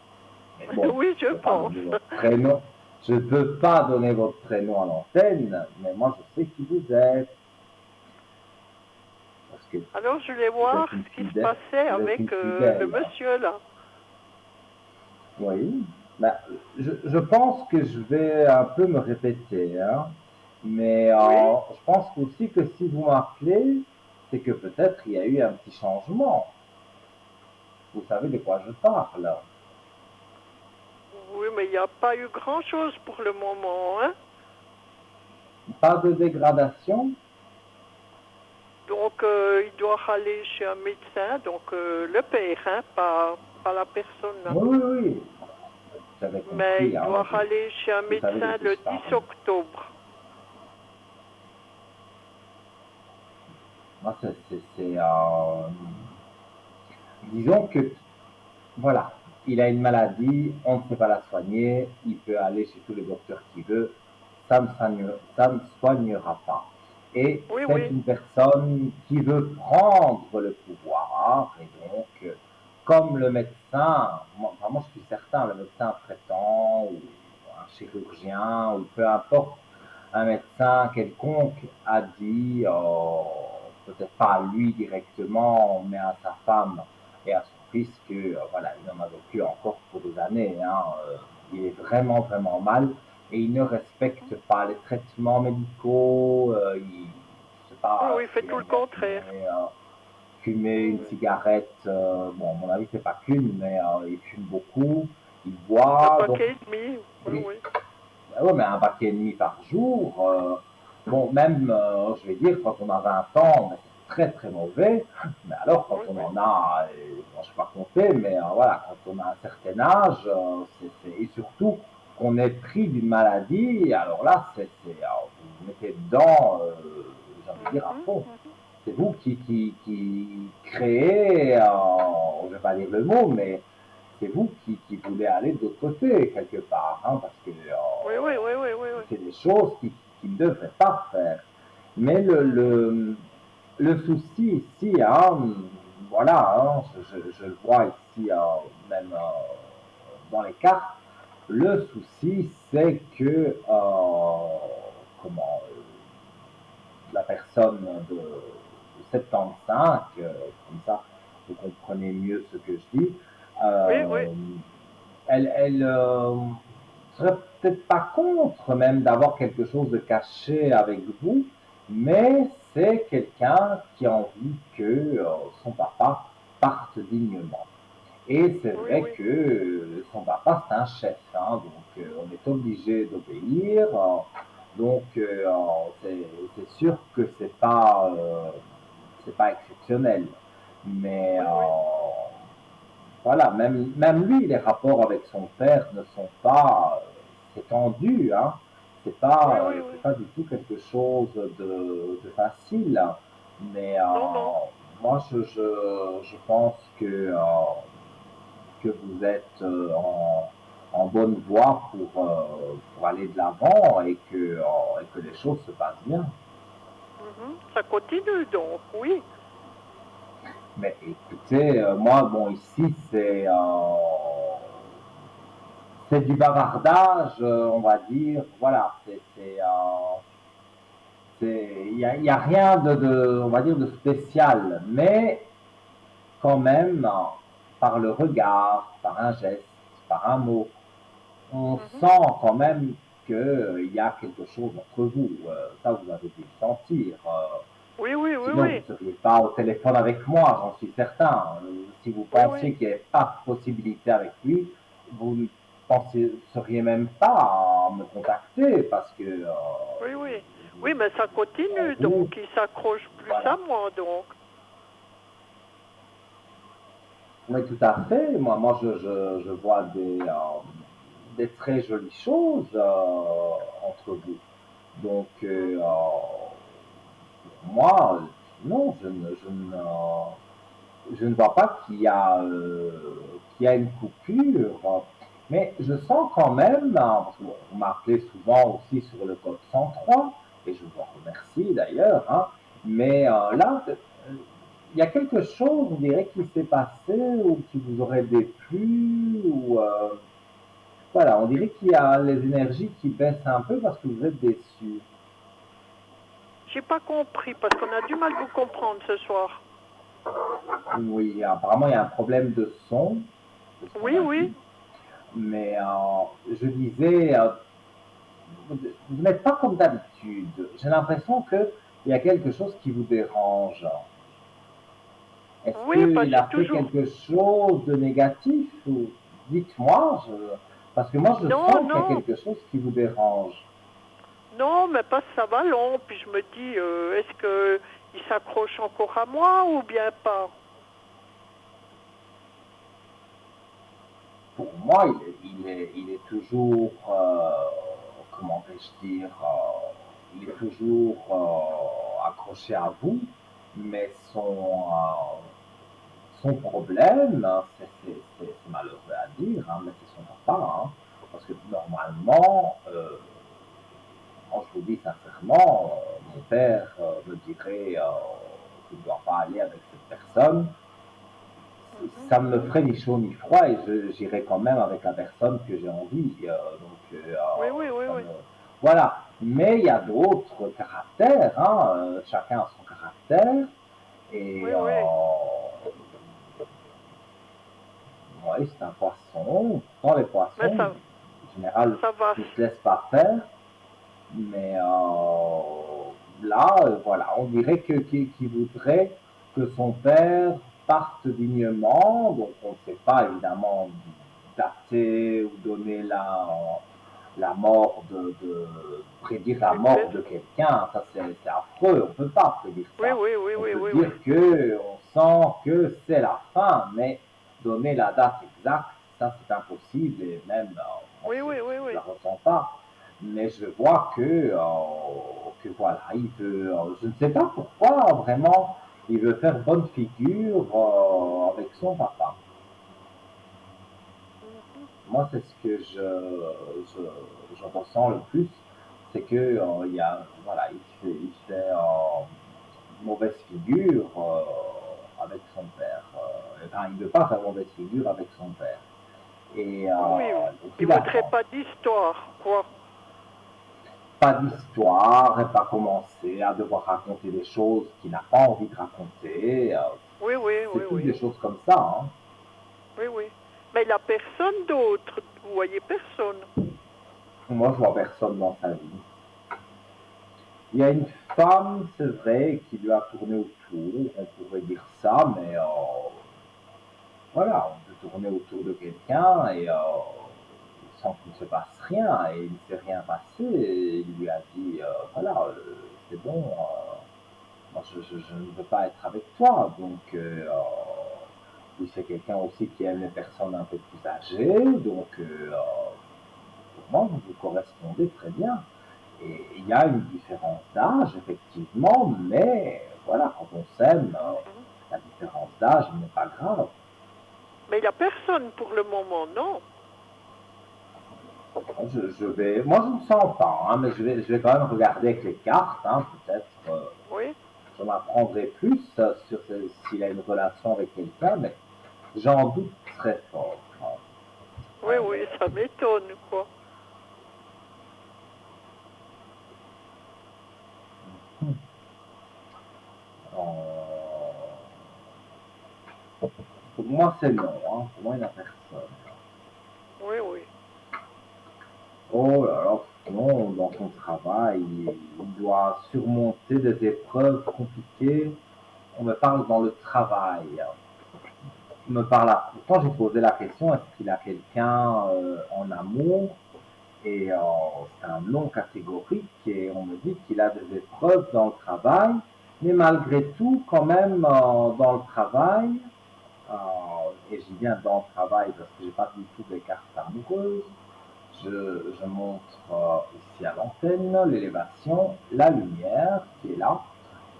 S1: Mais bon,
S3: oui, je pense.
S1: votre prénom. je ne peux pas donner votre prénom à l'antenne, mais moi je sais qui vous êtes. Parce que
S3: Alors, je voulais
S1: vous
S3: voir
S1: êtes une
S3: ce qui se
S1: fidèle,
S3: passait
S1: vous êtes
S3: avec
S1: une
S3: le
S1: fidèle.
S3: monsieur là.
S1: Oui. Ben, je pense que je vais un peu me répéter, hein. Mais
S3: Oui,
S1: je pense aussi que si vous m'appelez, c'est que peut-être il y a eu un petit changement. Vous savez de quoi je parle.
S3: oui, mais il n'y a pas eu grand-chose pour le moment, hein.
S1: Pas de dégradation?
S3: Donc, il doit aller chez un médecin, donc le père, hein, pas la personne là.
S1: Oui, oui, oui. J'avais
S3: Mais
S1: compris,
S3: il
S1: hein.
S3: doit aller chez un
S1: Vous savez de
S3: médecin
S1: qui
S3: le
S1: je
S3: 10
S1: parle.
S3: octobre.
S1: Moi, disons que, voilà, il a une maladie, on ne sait pas la soigner, il peut aller chez tous les docteurs qu'il veut, ça ne soignera pas. Et
S3: Oui,
S1: c'est
S3: oui.
S1: une personne qui veut prendre le pouvoir, et donc, comme le médecin, moi je suis certain, le médecin traitant, ou un chirurgien, ou peu importe, un médecin quelconque a dit, peut-être pas à lui directement, mais à sa femme et à son fils, que voilà, il en a vécu encore pour des années, hein. Il est vraiment, vraiment mal et il ne respecte pas les traitements médicaux. Je sais
S3: Oui,
S1: pas
S3: oui, il fait
S1: s'il
S3: tout
S1: aime
S3: le
S1: bien
S3: contraire.
S1: fumer
S3: Oui,
S1: une
S3: oui.
S1: cigarette. Bon, à mon avis, c'est pas qu'une, mais il fume beaucoup, il
S3: Un
S1: boit. Donc,
S3: paquet et demi. Oui,
S1: et,
S3: oui.
S1: ben ouais, mais un paquet et demi par jour, bon, même, je vais dire, quand on a 20 ans, ben, c'est très très mauvais. Mais alors, quand
S3: Oui,
S1: on
S3: oui.
S1: en a, bon, je ne sais pas compter, mais voilà, quand on a un certain âge, et surtout qu'on est pris d'une maladie, alors là, vous vous mettez dedans, j'ai envie de dire, à
S3: Mhm,
S1: fond.
S3: mhm.
S1: C'est vous qui créez, je ne vais pas dire le mot, mais c'est vous qui voulez aller de l'autre côté, quelque part, hein, parce que
S3: Oui, oui, oui, oui, oui, oui.
S1: c'est des choses qui ne devraient pas faire. Mais
S3: Mhm,
S1: le souci ici, hein, voilà, hein, je le vois ici, même dans les cartes, le souci, c'est que, comment, la personne de 75, comme ça, vous comprenez mieux ce que je dis,
S3: oui, oui.
S1: euh, elle serait peut-être pas contre même d'avoir quelque chose de caché avec vous, mais c'est quelqu'un qui a envie que son papa parte dignement. Et c'est
S3: Oui,
S1: vrai
S3: oui.
S1: que son papa, c'est un chef, hein, donc on est obligé d'obéir. Donc c'est sûr que c'est pas exceptionnel. Mais
S3: Oui, oui.
S1: voilà, même lui, les rapports avec son père ne sont pas, c'est tendu, hein.
S3: Oui, oui, oui.
S1: C'est pas du tout quelque chose de facile. Mais
S3: Non, non.
S1: moi, je pense que vous êtes en bonne voie pour aller de l'avant et que les choses se passent bien.
S3: Mhm. Ça continue donc, oui.
S1: Mais écoutez, moi, bon, ici, c'est du bavardage, on va dire. Voilà, il y a rien on va dire, de spécial. Mais quand même, par le regard, par un geste, par un mot, on
S3: Mhm.
S1: sent quand même qu'il y a quelque chose entre vous. Ça, vous avez dû le sentir.
S3: Oui, oui, oui,
S1: Sinon, vous
S3: oui.
S1: ne seriez pas au téléphone avec moi, j'en suis certain. Si vous
S3: Oui, oui.
S1: pensiez qu'il n'y avait pas de possibilité avec lui, vous ne seriez même pas à me contacter parce que
S3: Oui, oui. Oui, mais ça continue,
S1: vous,
S3: donc il s'accroche plus à
S1: voilà.
S3: moi, donc.
S1: Oui, tout à fait. Moi je vois des très jolies choses entre vous. Donc,
S3: Mhm.
S1: moi, non, je ne vois pas qu'il y a une coupure, mais je sens quand même, parce que bon, vous m'appelez souvent aussi sur le code 103, et je vous en remercie d'ailleurs, hein, mais là, il y a quelque chose, on dirait, qui s'est passé ou qui vous aurait déplu, ou Voilà, on dirait qu'il y a les énergies qui baissent un peu parce que vous êtes déçu.
S3: J'ai pas compris parce qu'on a du mal à vous comprendre ce soir.
S1: Oui, apparemment il y a un problème de son, c'est ce qu'on
S3: Oui,
S1: m'a
S3: oui.
S1: dit. Mais je disais, vous n'êtes pas comme d'habitude. J'ai l'impression qu'il y a quelque chose qui vous dérange. Est-ce
S3: Oui, parce
S1: qu'il
S3: que
S1: a
S3: j'ai
S1: fait
S3: toujours.
S1: quelque chose de négatif ou dites-moi, parce que moi je
S3: Non,
S1: sens qu'il y a
S3: non.
S1: quelque chose qui vous dérange.
S3: Non, mais pas ça va long. Puis je me dis, est-ce que il s'accroche encore à moi ou bien pas?
S1: Pour moi, il est toujours, comment vais-je dire, il est toujours accroché à vous, mais son problème, hein, c'est malheureux à dire, hein, mais c'est son papa, hein, parce que normalement, moi je vous dis sincèrement, mon père me dirait qu'il ne doit pas aller avec cette personne.
S3: Mhm.
S1: Ça me ferait ni chaud ni froid et j'irai quand même avec la personne que j'ai envie.
S3: Oui, oui, oui, oui.
S1: Voilà. Mais il y a d'autres caractères, hein, chacun a son caractère. Et
S3: Oui, oui.
S1: ouais, c'est un poisson. Dans les
S3: Mais
S1: poissons, en général,
S3: ça va.
S1: ne se laissent pas faire. Mais là, voilà, on dirait qu'il voudrait que son père parte dignement. Donc, on ne sait pas évidemment dater ou donner la mort prédire la
S3: Une
S1: mort de
S3: personne.
S1: quelqu'un. Ça, c'est affreux. On ne peut pas prédire
S3: Oui,
S1: ça.
S3: oui, oui,
S1: On
S3: oui,
S1: peut
S3: oui, oui.
S1: dire que on sent que c'est la fin, mais donner la date exacte, ça, c'est impossible. Et même, moi,
S3: Oui,
S1: je
S3: oui, oui,
S1: ne la
S3: oui.
S1: ressens pas. Mais je vois que voilà, il veut, je ne sais pas pourquoi vraiment, il veut faire bonne figure avec son papa.
S3: Mhm.
S1: Moi, c'est ce que je ressens le plus, c'est que il y a, voilà, il fait mauvaise figure avec son père. Enfin, il ne veut pas faire mauvaise figure avec son père. Et
S3: Oui,
S1: donc
S3: il
S1: il
S3: voudrait
S1: attend.
S3: pas d'histoire, quoi.
S1: Pas d'histoire, et pas commencer à devoir raconter des choses qu'il n'a pas envie de raconter.
S3: Oui, oui, oui,
S1: C'est toutes
S3: oui.
S1: des choses comme ça, hein.
S3: Oui, oui. Mais il a personne d'autre. Vous voyez personne.
S1: Moi, je vois personne dans sa vie. Il y a une femme, c'est vrai, qui lui a tourné autour, on pourrait dire ça, mais voilà, on peut tourner autour de quelqu'un et sans qu'il ne se passe rien, et il ne s'est rien passé, et il lui a dit, voilà, c'est bon, moi je ne veux pas être avec toi, donc lui c'est quelqu'un aussi qui aime les personnes un peu plus âgées, donc pour moi vous vous correspondez très bien. Et il y a une différence d'âge, effectivement, mais voilà, quand on s'aime,
S3: Mhm.
S1: la différence d'âge n'est pas grave.
S3: Mais il a personne pour le moment, non?
S1: Moi je ne sens pas, hein, mais je vais quand même regarder avec les cartes, hein, peut-être
S3: Oui.
S1: j'en apprendrai plus sur s'il a une relation avec quelqu'un, mais j'en doute très fort, hein.
S3: Oui,
S1: Ouais,
S3: oui, ça m'étonne, quoi.
S1: pour moi c'est non, hein, pour moi il n'y a personne.
S3: Oui, oui.
S1: Oh là là, non, dans son travail, il doit surmonter des épreuves compliquées. On me parle dans le travail. On me parle pourtant, j'ai posé la question, est-ce qu'il a quelqu'un en amour? Et c'est un non catégorique. Et on me dit qu'il a des épreuves dans le travail. Mais malgré tout, quand même, dans le travail, euh, et je dis bien dans le travail parce que j'ai pas du tout des cartes amoureuses, je montre ici à l'antenne l'élévation, la lumière qui est là.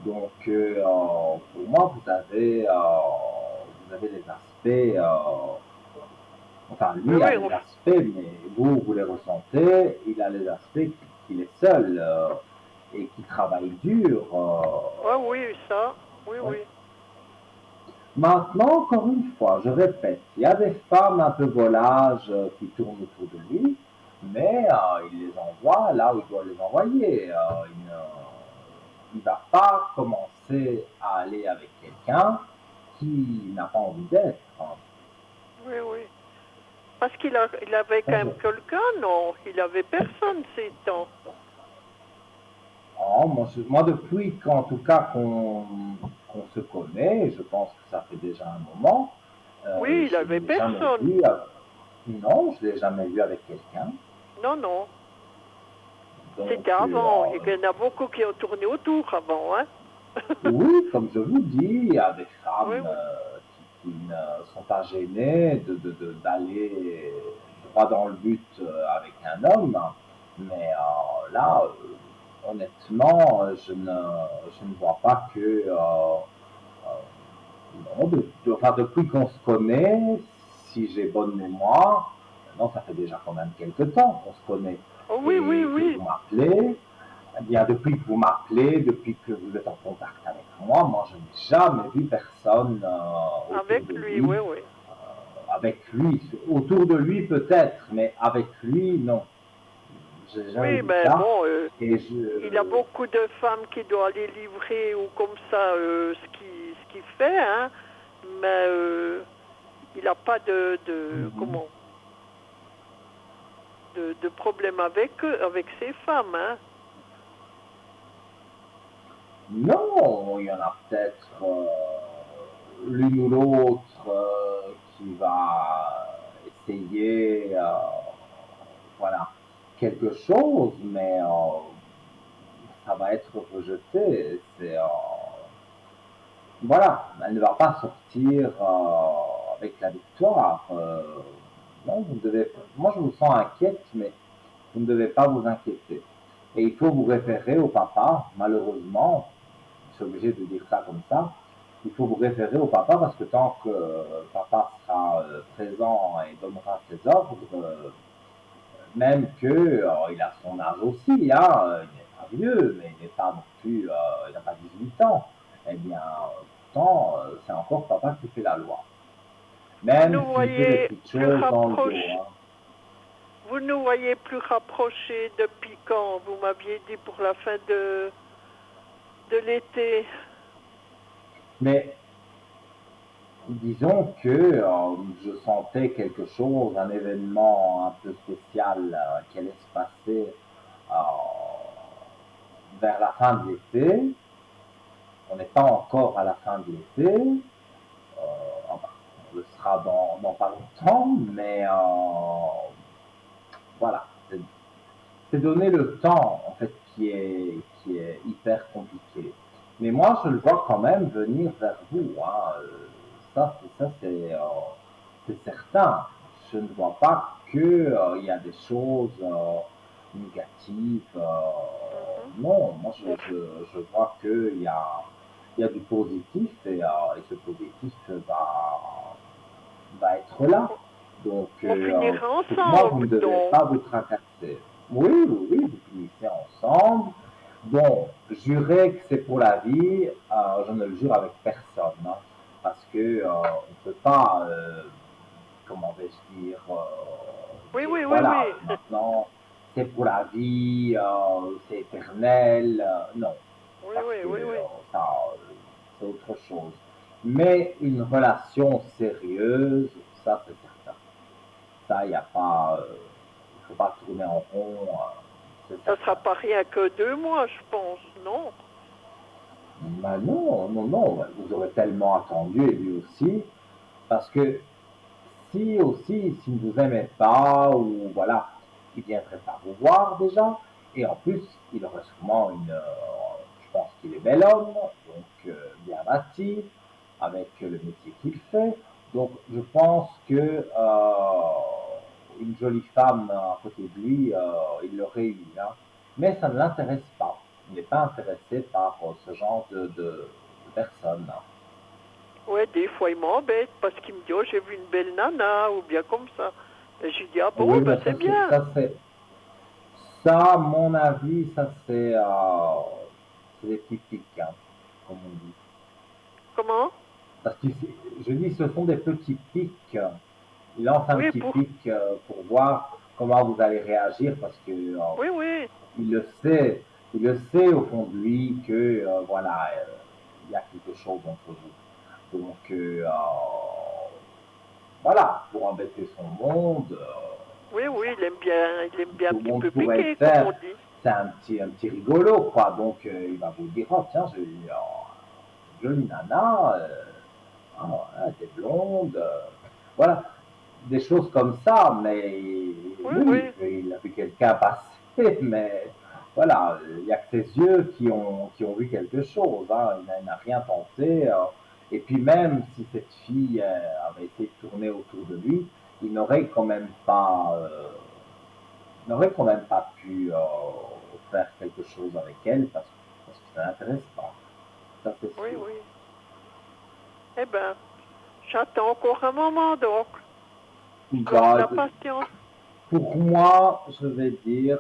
S1: Donc, pour moi, vous avez des aspects, enfin,
S3: Oui,
S1: lui a
S3: oui,
S1: des aspects, mais vous les ressentez, il a les aspects qu'il est seul et qui travaille dur.
S3: oui, oui, ça. Oui,
S1: Ouais.
S3: oui.
S1: Maintenant, encore une fois, je répète, il y a des femmes un peu volages qui tournent autour de lui, mais il les envoie là où il doit les envoyer. Il ne va pas commencer à aller avec quelqu'un qui n'a pas envie d'être.
S3: Oui, oui. Parce il avait quand
S1: Ça,
S3: même quelqu'un, non? Il avait personne ces temps.
S1: oh, moi, depuis qu'en tout cas qu'on se connaît, je pense que ça fait déjà un moment,
S3: Oui, il
S1: je
S3: avait
S1: ne l'ai jamais
S3: personne.
S1: vu. Non, je ne l'ai jamais vu avec quelqu'un.
S3: Non, non.
S1: Donc,
S3: C'était avant. Il y en a beaucoup qui ont tourné autour avant, hein?
S1: oui, comme je vous dis, il y a des
S3: Oui,
S1: femmes
S3: oui.
S1: qui ne sont pas gênées d'aller droit dans le but avec un homme, mais là, honnêtement, je ne vois pas que, non, enfin, depuis qu'on se connaît, si j'ai bonne mémoire, non, ça fait déjà quand même quelques temps qu'on se connaît,
S3: Oh, oui, oui,
S1: et que
S3: oui.
S1: vous m'appelez. Eh bien, depuis que vous m'appelez, depuis que vous êtes en contact avec moi, je n'ai jamais vu personne autour
S3: Avec
S1: de
S3: lui,
S1: lui.
S3: oui, oui.
S1: Avec lui, autour de lui peut-être, mais avec lui, non. Je n'ai jamais
S3: Oui,
S1: vu
S3: mais
S1: ça.
S3: bon,
S1: Et
S3: il a beaucoup de femmes qui doivent aller livrer ou comme ça ce qu'il fait, hein. Mais il n'a pas
S1: Mhm.
S3: comment, de problème avec eux, avec ses femmes, hein.
S1: Non, il y en a peut-être l'une ou l'autre qui va essayer, voilà, quelque chose, mais ça va être rejeté. Voilà, elle ne va pas sortir avec la victoire. Non, vous devez. Moi, je vous sens inquiète, mais vous ne devez pas vous inquiéter. Et il faut vous référer au papa, malheureusement. Je suis obligé de dire ça comme ça. Il faut vous référer au papa parce que tant que papa sera présent et donnera ses ordres, même que il a son âge aussi, hein, il n'est pas vieux, mais il n'est pas non plus, il n'a pas 18 ans. Eh bien, pourtant, c'est encore papa qui fait la loi.
S3: Vous
S1: Même
S3: nous
S1: s'il fait des
S3: voyez
S1: petites
S3: plus
S1: choses dans le dos.
S3: rapprochés.
S1: Hein.
S3: Vous nous voyez plus rapprochés depuis quand? Vous m'aviez dit pour la fin de l'été.
S1: Mais disons que je sentais quelque chose, un événement un peu spécial qui allait se passer euh, vers la fin de l'été. On n'est pas encore à la fin de l'été. Enfin, on le sera dans pas longtemps, mais voilà. C'est donner le temps, en fait, qui est hyper compliqué. Mais moi, je le vois quand même venir vers vous. Hein. C'est certain. Je ne vois pas que il y a des choses négatives.
S3: Mhm.
S1: Non, moi,
S3: On,
S1: je vois il y a du positif et ce positif va être là. Donc,
S3: on finira
S1: pour moi, vous ne
S3: ensemble,
S1: devez
S3: donc.
S1: pas vous tracasser. Oui, oui, oui, vous finissez ensemble. Bon, jurer que c'est pour la vie, je ne le jure avec personne, hein, parce que on ne peut pas, comment vais-je
S3: Oui,
S1: dire,
S3: oui, oui,
S1: voilà,
S3: oui.
S1: maintenant, c'est pour la vie, c'est éternel, non,
S3: Oui,
S1: parce
S3: oui,
S1: que
S3: oui, oui.
S1: ça, c'est autre chose. Mais une relation sérieuse, ça c'est certain. Ça, il n'y a pas, il ne faut pas tourner en rond, c'est
S3: Ça sera
S1: certain.
S3: pas rien que 2 mois, je pense, non?
S1: Ben non, non, non, vous aurez tellement attendu, et lui aussi, parce que si aussi, s'il ne vous aimait pas, ou voilà, il ne viendrait pas vous voir déjà, et en plus, il aurait sûrement je pense qu'il est bel homme, donc bien bâti, avec le métier qu'il fait, donc je pense que une jolie femme à côté de lui, il l'aurait eu, hein. Mais ça ne l'intéresse pas. Il n'est pas intéressé par ce genre de personnes, hein.
S3: Ouais, des fois il m'embête parce qu'il me dit oh j'ai vu une belle nana ou bien comme ça. Et je lui dis ah bon
S1: Oui,
S3: ben
S1: mais
S3: c'est bien.
S1: ça, à mon avis, ça c'est des petits pics, hein, comme on dit.
S3: Comment?
S1: Parce que je dis, ce sont des petits pics. Il lance un
S3: Oui,
S1: petit pic pour voir comment vous allez réagir parce que
S3: oui, oui.
S1: il le sait, il le sait au fond de lui que voilà, il y a quelque chose entre vous. Donc voilà, pour embêter son monde,
S3: Oui, oui, il aime bien un
S1: tout le
S3: petit
S1: monde
S3: peu
S1: pourrait le
S3: piquer, comme on
S1: faire.
S3: dit.
S1: C'est un petit rigolo, quoi. Donc il va vous dire, oh tiens, j'ai une jolie nana, t'es blonde, voilà, des choses comme ça. Mais
S3: Oui,
S1: oui,
S3: oui.
S1: il a vu quelqu'un passer, mais voilà, il n'y a que ses yeux qui ont vu quelque chose. Hein. Il n'a rien tenté. Et puis même si cette fille avait essayé de tourner autour de lui, il n'aurait quand même pas, n'aurait quand même pas pu faire quelque chose avec elle parce que ça n'intéresse pas. Ça c'est
S3: Oui,
S1: sûr.
S3: oui. Eh ben, j'attends encore un moment, donc. Je dois avoir de
S1: Bah,
S3: la patience.
S1: pour moi, je vais dire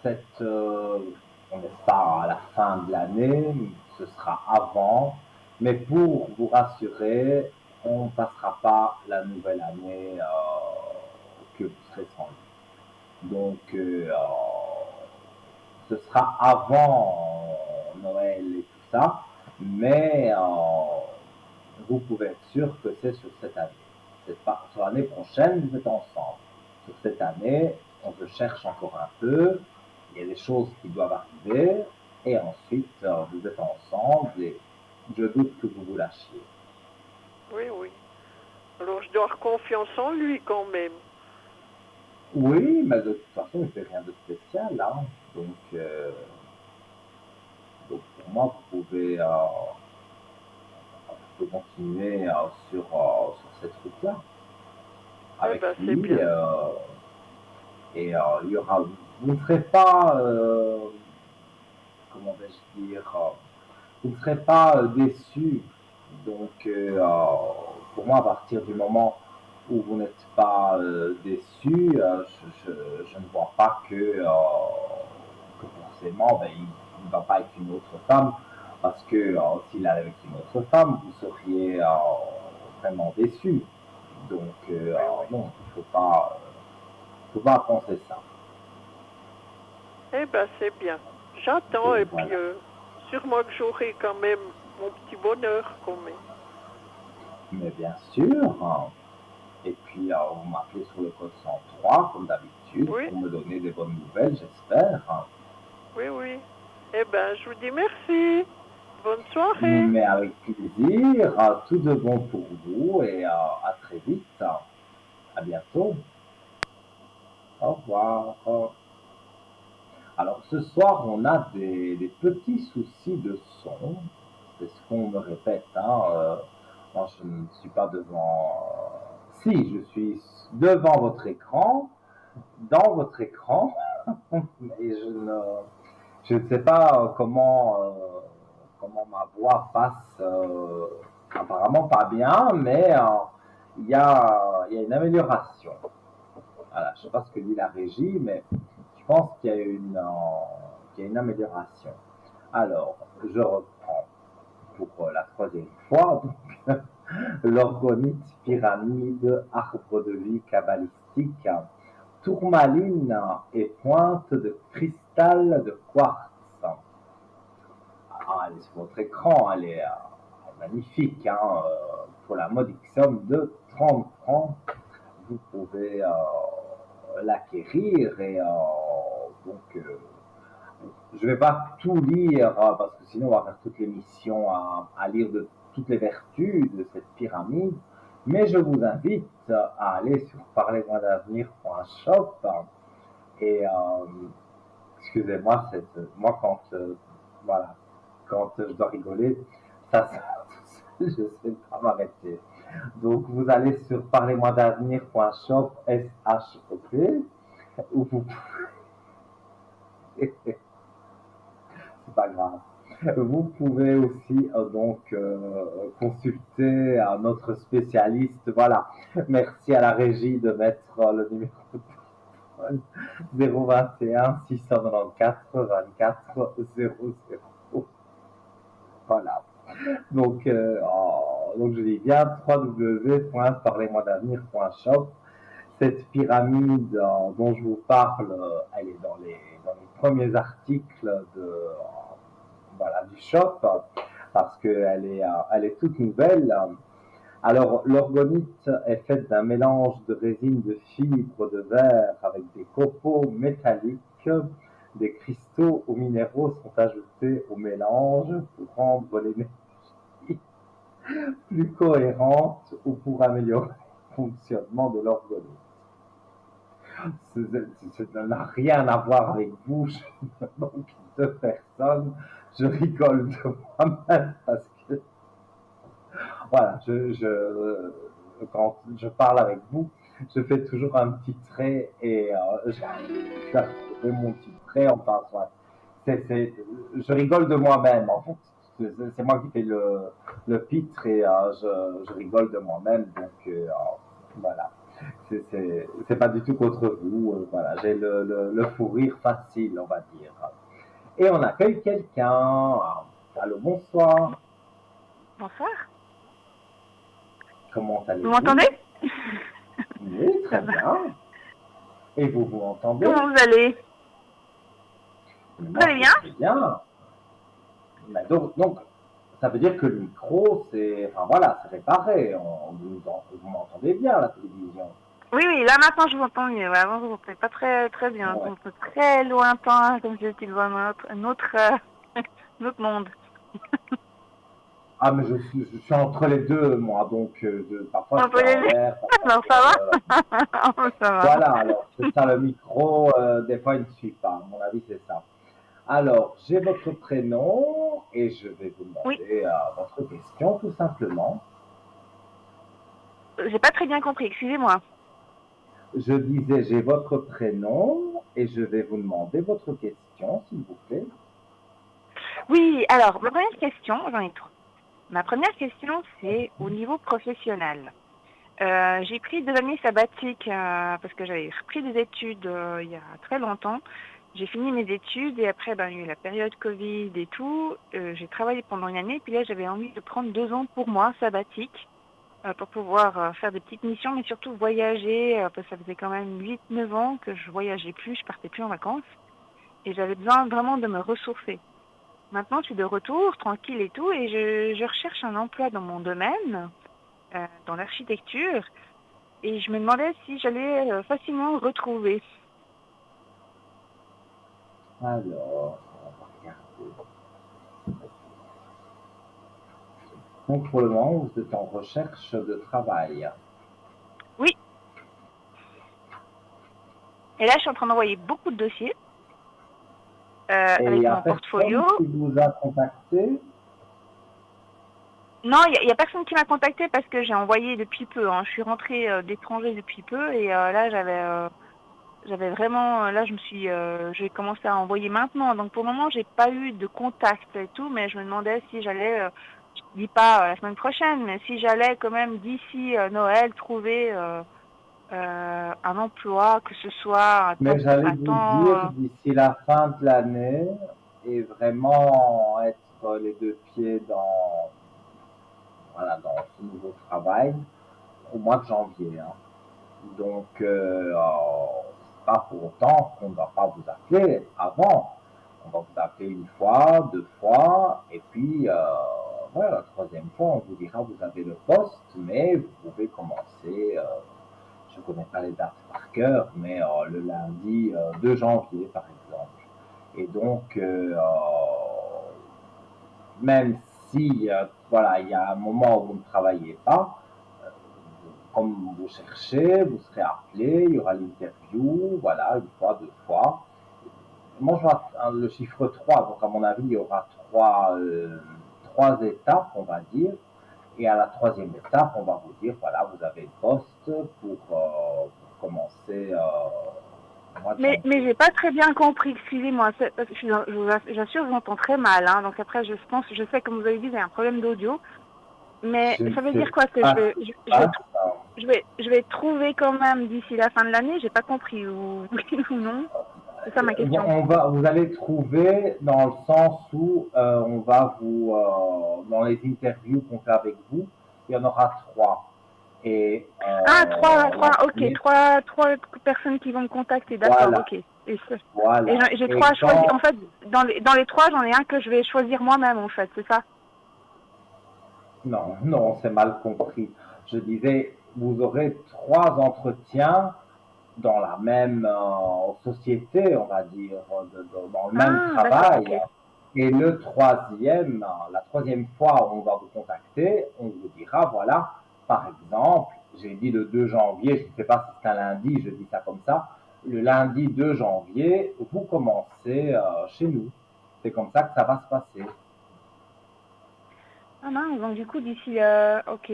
S1: cette, on n'est pas à la fin de l'année, ce sera avant. Mais pour vous rassurer, on ne passera pas la nouvelle année que vous serez sans lui. Donc, ce sera avant Noël et tout ça, mais vous pouvez être sûr que c'est sur cette année. C'est pas sur l'année prochaine, vous êtes ensemble. Sur cette année, on se cherche encore un peu, il y a des choses qui doivent arriver, et ensuite vous êtes ensemble, et je doute que vous vous lâchiez.
S3: Oui, oui. Alors, je dois avoir confiance en lui quand même.
S1: Oui, mais de toute façon, il ne fait rien de spécial, hein. Donc, donc pour moi, vous pouvez continuer sur cette route-là
S3: Eh
S1: avec
S3: ben, c'est
S1: lui.
S3: bien.
S1: Et il y aura, vous ne serez pas, comment vais-je dire, vous ne serez pas déçu. Donc, pour moi, à partir du moment où vous n'êtes pas déçu, je ne vois pas que forcément, ben, il ne va pas avec une autre femme. Parce que s'il allait avec une autre femme, vous seriez vraiment déçu. Donc,
S3: Oui, oui.
S1: non, faut pas penser ça.
S3: Eh ben, c'est bien. J'attends
S1: Et
S3: et puis
S1: voilà.
S3: sûrement que j'aurai quand même mon petit bonheur quand même.
S1: Mais bien sûr. Hein. Et puis, vous m'appelez sur le code 103, comme d'habitude,
S3: Oui,
S1: pour me donner des bonnes nouvelles, j'espère. Hein.
S3: oui, oui. Eh ben, je vous dis merci. Bonne soirée.
S1: Mais avec plaisir, tout de bon pour vous et à très vite. À bientôt. Au revoir. Alors ce soir, on a des petits soucis de son. C'est ce qu'on me répète. Hein. Moi, je ne suis pas devant. Si, je suis devant votre écran, dans votre écran, mais je ne sais pas comment ma voix passe. Apparemment pas bien, mais il y a une amélioration. Voilà, je ne sais pas ce que dit la régie, mais je pense qu'il y a une amélioration. Alors, je reprends pour la troisième fois. Donc, l'orgonite, pyramide, arbre de vie kabbalistique, tourmaline et pointe de cristal de quartz. Ah, elle est sur votre écran, elle est magnifique. Hein, pour la modique somme de 30 francs, vous pouvez l'acquérir et donc je ne vais pas tout lire parce que sinon on va faire toute l'émission à lire de toutes les vertus de cette pyramide, mais je vous invite à aller sur parlez-moi-d'avenir.shop et excusez-moi, moi quand voilà, quand je dois rigoler, ça je ne sais pas m'arrêter. Donc vous allez sur parlez-moi-d'avenir.shop SHOP où vous pouvez c'est pas grave. Vous pouvez aussi donc consulter notre spécialiste. Voilà. Merci à la régie de mettre le numéro de téléphone 021 694 24 00. Voilà. Donc, donc je dis bien www.parlez-moi-d'avenir.shop. Cette pyramide dont je vous parle, elle est dans les premiers articles voilà, du shop parce elle est toute nouvelle. Alors, l'orgonite est faite d'un mélange de résine de fibres de verre avec des copeaux métalliques. Des cristaux ou minéraux sont ajoutés au mélange pour rendre l'énergie plus cohérente ou pour améliorer le fonctionnement de l'orgonite. Ça n'a rien à voir avec vous, je me moque de personne, je rigole de moi-même parce que voilà, quand je parle avec vous, je fais toujours un petit trait et j'arrive à retrouver mon petit trait. Enfin, je rigole de moi-même en fait. C'est moi qui fais le pitre et je rigole de moi-même. Donc voilà, c'est pas du tout contre vous. Voilà, j'ai le fou rire facile, on va dire. Et on accueille quelqu'un. Allô, bonsoir.
S4: Bonsoir.
S1: Comment
S4: Vous
S1: allez-vous?
S4: m'entendez?
S1: Oui, très bien. Et vous m'entendez?
S4: Comment vous allez? Vous allez bien?
S1: Très bien. Mais donc, ça veut dire que le micro, enfin voilà, c'est réparé. Vous m'entendez bien à la télévision?
S4: Oui, là maintenant je vous entends mieux. Ouais, avant je vous entendais pas très bien.
S1: Ouais.
S4: Donc très lointain, comme si j'étais dans un autre monde.
S1: Ah, mais je suis entre les deux, moi, donc parfois
S4: Entre
S1: je suis
S4: les
S1: en
S4: deux.
S1: l'air.
S4: Non, ça va. Ça va.
S1: Voilà, alors c'est ça le micro, des fois il ne suit pas, à mon avis c'est ça. Alors, j'ai votre prénom et je vais vous
S4: Oui,
S1: demander votre question tout simplement.
S4: j'ai pas très bien compris, excusez-moi.
S1: Je disais, j'ai votre prénom et je vais vous demander votre question, s'il vous plaît.
S4: Oui, alors, ma première question, j'en ai trois. Ma première question, c'est au niveau professionnel. J'ai pris 2 années sabbatiques parce que j'avais repris des études il y a très longtemps. J'ai fini mes études et après, il y a eu la période Covid et tout. J'ai travaillé pendant une année, puis là, j'avais envie de prendre 2 ans pour moi, sabbatique, pour pouvoir faire des petites missions, mais surtout voyager, parce que ça faisait quand même 8-9 ans que je voyageais plus, je partais plus en vacances. Et j'avais besoin vraiment de me ressourcer. Maintenant, je suis de retour, tranquille et tout, et je recherche un emploi dans mon domaine, dans l'architecture, et je me demandais si j'allais facilement retrouver.
S1: Alors, on va regarder. Donc, pour le moment, vous êtes en recherche de travail.
S4: Oui. Et là, je suis en train d'envoyer beaucoup de dossiers
S1: Et il
S4: avec
S1: y a
S4: mon portfolio.
S1: personne qui vous a contacté?
S4: Non, il y a personne qui m'a contacté parce que j'ai envoyé depuis peu. Hein. Je suis rentrée d'étranger depuis peu et là, j'avais vraiment, là, j'ai commencé à envoyer maintenant. Donc, pour le moment, j'ai pas eu de contact et tout, mais je me demandais si j'allais, je dis pas la semaine prochaine, mais si j'allais quand même d'ici Noël trouver un emploi, que ce soit un
S1: Mais
S4: poste
S1: j'allais
S4: à
S1: vous dire,
S4: temps.
S1: d'ici la fin de l'année, et vraiment être les deux pieds voilà, dans ce nouveau travail, au mois de janvier. Hein. Donc, pas pour autant qu'on ne va pas vous appeler avant. On va vous appeler une fois, deux fois, et puis voilà, la troisième fois, on vous dira vous avez le poste, mais vous pouvez commencer, je ne connais pas les dates par cœur, mais le lundi 2 janvier, par exemple. Et donc, même si voilà, il y a un moment où vous ne travaillez pas, comme vous cherchez, vous serez appelé, il y aura l'interview, voilà, une fois, deux fois. Moi, je vois le chiffre 3, donc à mon avis, il y aura trois étapes, on va dire. Et à la troisième étape, on va vous dire, voilà, vous avez le poste pour commencer au mois de
S4: Mais
S1: janvier.
S4: j'ai pas très bien compris, excusez-moi, parce que j'assure, je vous entends très mal, hein, donc après je sais, comme vous avez dit, il y a un problème d'audio, mais
S1: Je ne
S4: ça veut
S1: sais
S4: dire quoi que
S1: pas ce qui se passe.
S4: je vais trouver quand même d'ici la fin de l'année, j'ai pas compris, ou oui ou non, c'est ça ma question.
S1: Vous allez trouver dans le sens où on va dans les interviews qu'on fait avec vous, il y en aura 3. Et
S4: Ah, trois,
S1: la
S4: ok,
S1: première,
S4: trois personnes qui vont me contacter, d'accord,
S1: voilà,
S4: ok. Et
S1: voilà.
S4: j'ai
S1: Et
S4: trois choisis. En
S1: quand,
S4: fait, dans les trois, j'en ai un que je vais choisir moi-même, en fait, c'est ça?
S1: non, non, c'est mal compris. Je disais, vous aurez 3 entretiens dans la même société, on va dire, dans le même
S4: Ah, d'accord,
S1: travail.
S4: ok.
S1: Et le troisième, la troisième fois où on va vous contacter, on vous dira, voilà, par exemple, j'ai dit le 2 janvier, je ne sais pas si c'est un lundi, je dis ça comme ça, le lundi 2 janvier, vous commencez chez nous. C'est comme ça que ça va se passer.
S4: Ah mince, donc du coup, d'ici, ok.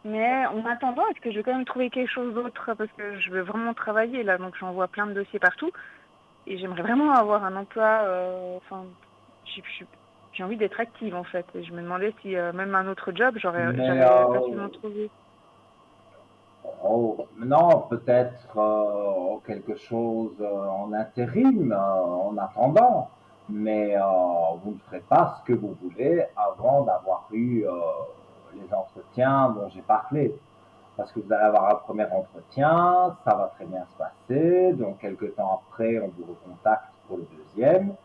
S4: Mais en attendant, est-ce que je vais quand même trouver quelque chose d'autre? Parce que je veux vraiment travailler là, donc j'envoie plein de dossiers partout. Et j'aimerais vraiment avoir un emploi, enfin, j'ai j'ai- j'ai envie d'être active en fait. Et je me demandais si même un autre job,
S1: Mais
S4: j'aurais facilement trouvé.
S1: oh, non, peut-être quelque chose en intérim, en attendant, mais vous ne ferez pas ce que vous voulez avant d'avoir eu les entretiens dont j'ai parlé. Parce que vous allez avoir un premier entretien, ça va très bien se passer, donc quelques temps après, on vous recontacte pour le deuxième,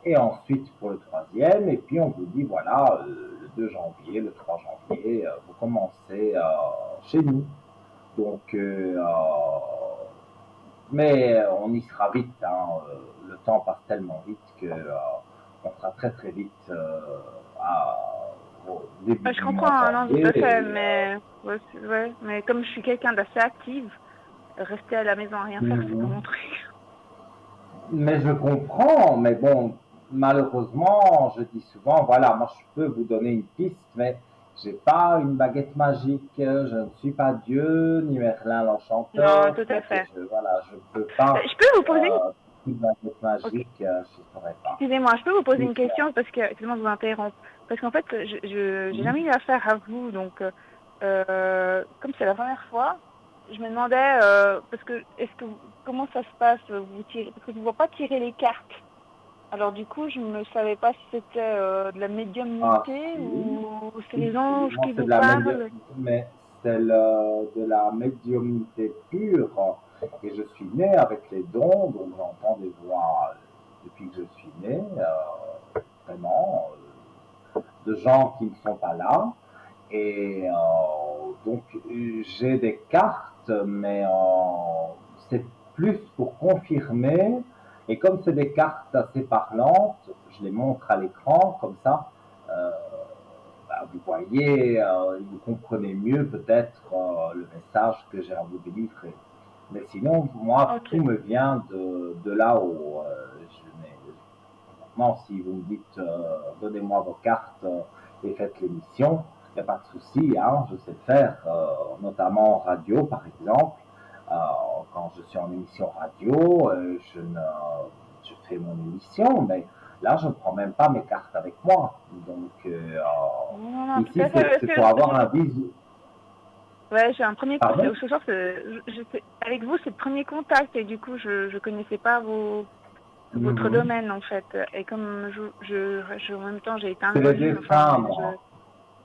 S1: et ensuite pour le troisième, et puis on vous dit, voilà, le 2 janvier, le 3 janvier, vous commencez chez nous. Donc, mais on y sera vite, hein. Le temps passe tellement vite que on sera très très vite au début
S4: Je
S1: du
S4: comprends,
S1: mois de
S4: hein, non, tout
S1: janvier.
S4: à fait, mais ouais, ouais, mais comme je suis quelqu'un d'assez active, rester à la maison à rien faire, c'est pas
S1: Mhm.
S4: mon truc.
S1: Mais je comprends, mais bon, malheureusement, je dis souvent, voilà, moi je peux vous donner une piste, mais j'ai pas une baguette magique, je ne suis pas Dieu, ni Merlin
S4: Non,
S1: l'enchanteur,
S4: tout à
S1: donc
S4: fait.
S1: voilà, je peux pas,
S4: Je peux vous poser
S1: une baguette
S4: ok,
S1: magique, je ne saurais pas.
S4: excusez-moi, je peux vous poser une
S1: Dites-moi.
S4: question parce que, excusez-moi de vous interrompre, parce qu'en fait, j'ai
S1: Mhm.
S4: jamais eu affaire à vous, donc comme c'est la première fois, je me demandais parce que comment ça se passe, vous tirez, parce que je ne vois pas tirer les cartes. Alors du coup, je ne savais pas si c'était de la
S1: Ah,
S4: médiumnité
S1: si,
S4: ou c'est
S1: si,
S4: les
S1: si,
S4: anges
S1: moi
S4: qui
S1: c'est
S4: vous
S1: de la
S4: parlent.
S1: mais c'est de la médiumnité pure. Et je suis né avec les dons, donc j'entends des voix depuis que je suis né, vraiment, de gens qui ne sont pas là. Et donc j'ai des cartes, mais c'est plus pour confirmer. Et comme c'est des cartes assez parlantes, je les montre à l'écran, comme ça, euh, bah, vous voyez, vous comprenez mieux peut-être le message que j'ai à vous délivrer. Mais sinon, moi,
S4: Ok,
S1: tout me vient de là-haut. Maintenant, si vous me dites, donnez-moi vos cartes et faites l'émission, il n'y a pas de souci, hein, je sais le faire, notamment en radio, par exemple. Euh, Quand je suis en émission radio, je fais mon émission, mais là, je ne prends même pas mes cartes avec moi. Donc,
S4: non, non, non, tout
S1: ici,
S4: à fait. Parce
S1: c'est
S4: que
S1: pour avoir un visu.
S4: ouais, j'ai un premier
S1: Pardon?
S4: ce soir, avec vous, c'est le premier contact et du coup, je connaissais pas votre
S1: Mhm.
S4: domaine en fait. Et comme en même temps, j'ai éteint
S1: C'est
S4: le
S1: les
S4: volume, enfin,
S1: dessins, moi.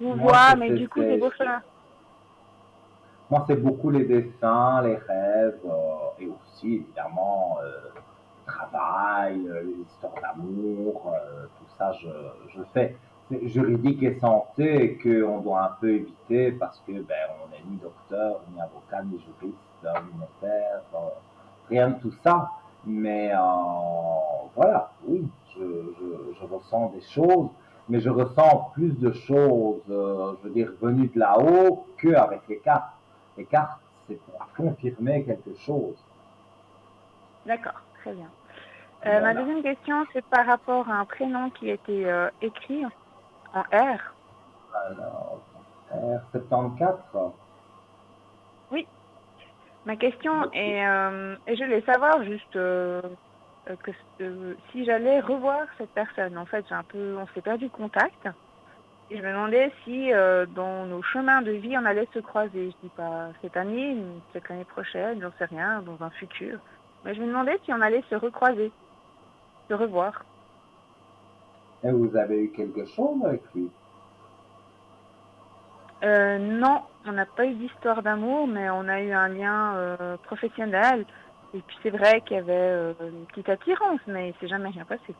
S4: je vous
S1: Moi,
S4: vois, mais du coup, c'est pour ça.
S1: moi, c'est beaucoup les dessins, les rêves, et aussi, évidemment, le travail, les histoires d'amour, tout ça, je fais. C'est juridique et santé qu'on doit un peu éviter parce que ben, on n'est ni docteur, ni avocat, ni juriste, ni notaire, rien de tout ça. Mais voilà, oui, je ressens des choses, mais je ressens plus de choses, je veux dire, venues de là-haut qu'avec les cartes. Les cartes, c'est pour confirmer quelque chose.
S4: D'accord, très bien. Ma
S1: Voilà.
S4: deuxième question, c'est par rapport à un prénom qui a été écrit en R.
S1: Alors, R74.
S4: Oui, ma question est, et je voulais savoir juste si j'allais revoir cette personne. En fait, on s'est perdu contact. Et je me demandais si dans nos chemins de vie, on allait se croiser. Je dis pas cette année, peut-être l'année prochaine, j'en sais rien, dans un futur. Mais je me demandais si on allait se recroiser, se revoir.
S1: Et vous avez eu quelque chose avec lui?
S4: Non, on n'a pas eu d'histoire d'amour, mais on a eu un lien professionnel. Et puis c'est vrai qu'il y avait une petite attirance, mais il s'est jamais rien passé.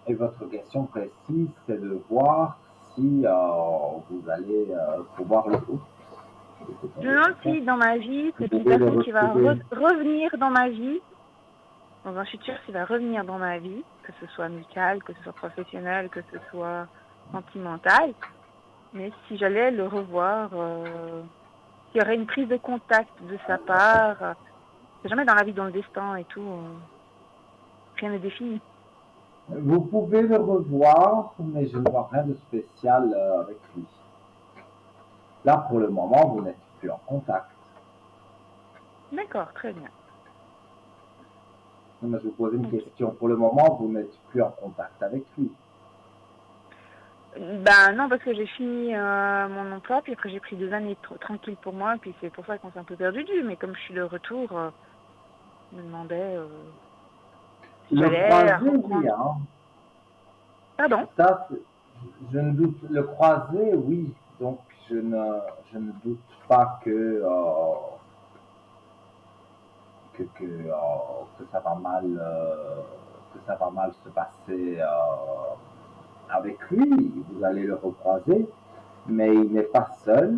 S1: Et votre question précise, c'est de voir si vous allez pouvoir le coup.
S4: Je me demande si dans ma vie, c'est une personne qui va revenir dans ma vie. Dans un futur, qui va revenir dans ma vie, que ce soit amical, que ce soit professionnel, que ce soit sentimental. Mais si j'allais le revoir, il y aurait une prise de contact de sa part. C'est jamais dans la vie, dans le destin et tout. Rien n'est défini.
S1: Vous pouvez le revoir, mais je ne vois rien de spécial avec lui. Là, pour le moment, vous n'êtes plus en contact.
S4: D'accord, très bien.
S1: Non, mais je vous pose une question. Pour le moment, vous n'êtes plus en contact avec lui.
S4: Ben non, parce que j'ai fini mon emploi, puis après j'ai pris 2 années tranquilles pour moi, puis c'est pour ça qu'on s'est un peu perdu de vue. Mais comme je suis de retour, je me demandais si j'allais reprendre...
S1: Oui, hein.
S4: Pardon?
S1: Ça, je ne doute, le croisé, oui. Donc, je ne doute pas que ça va mal se passer avec lui. Vous allez le recroiser, mais il n'est pas seul.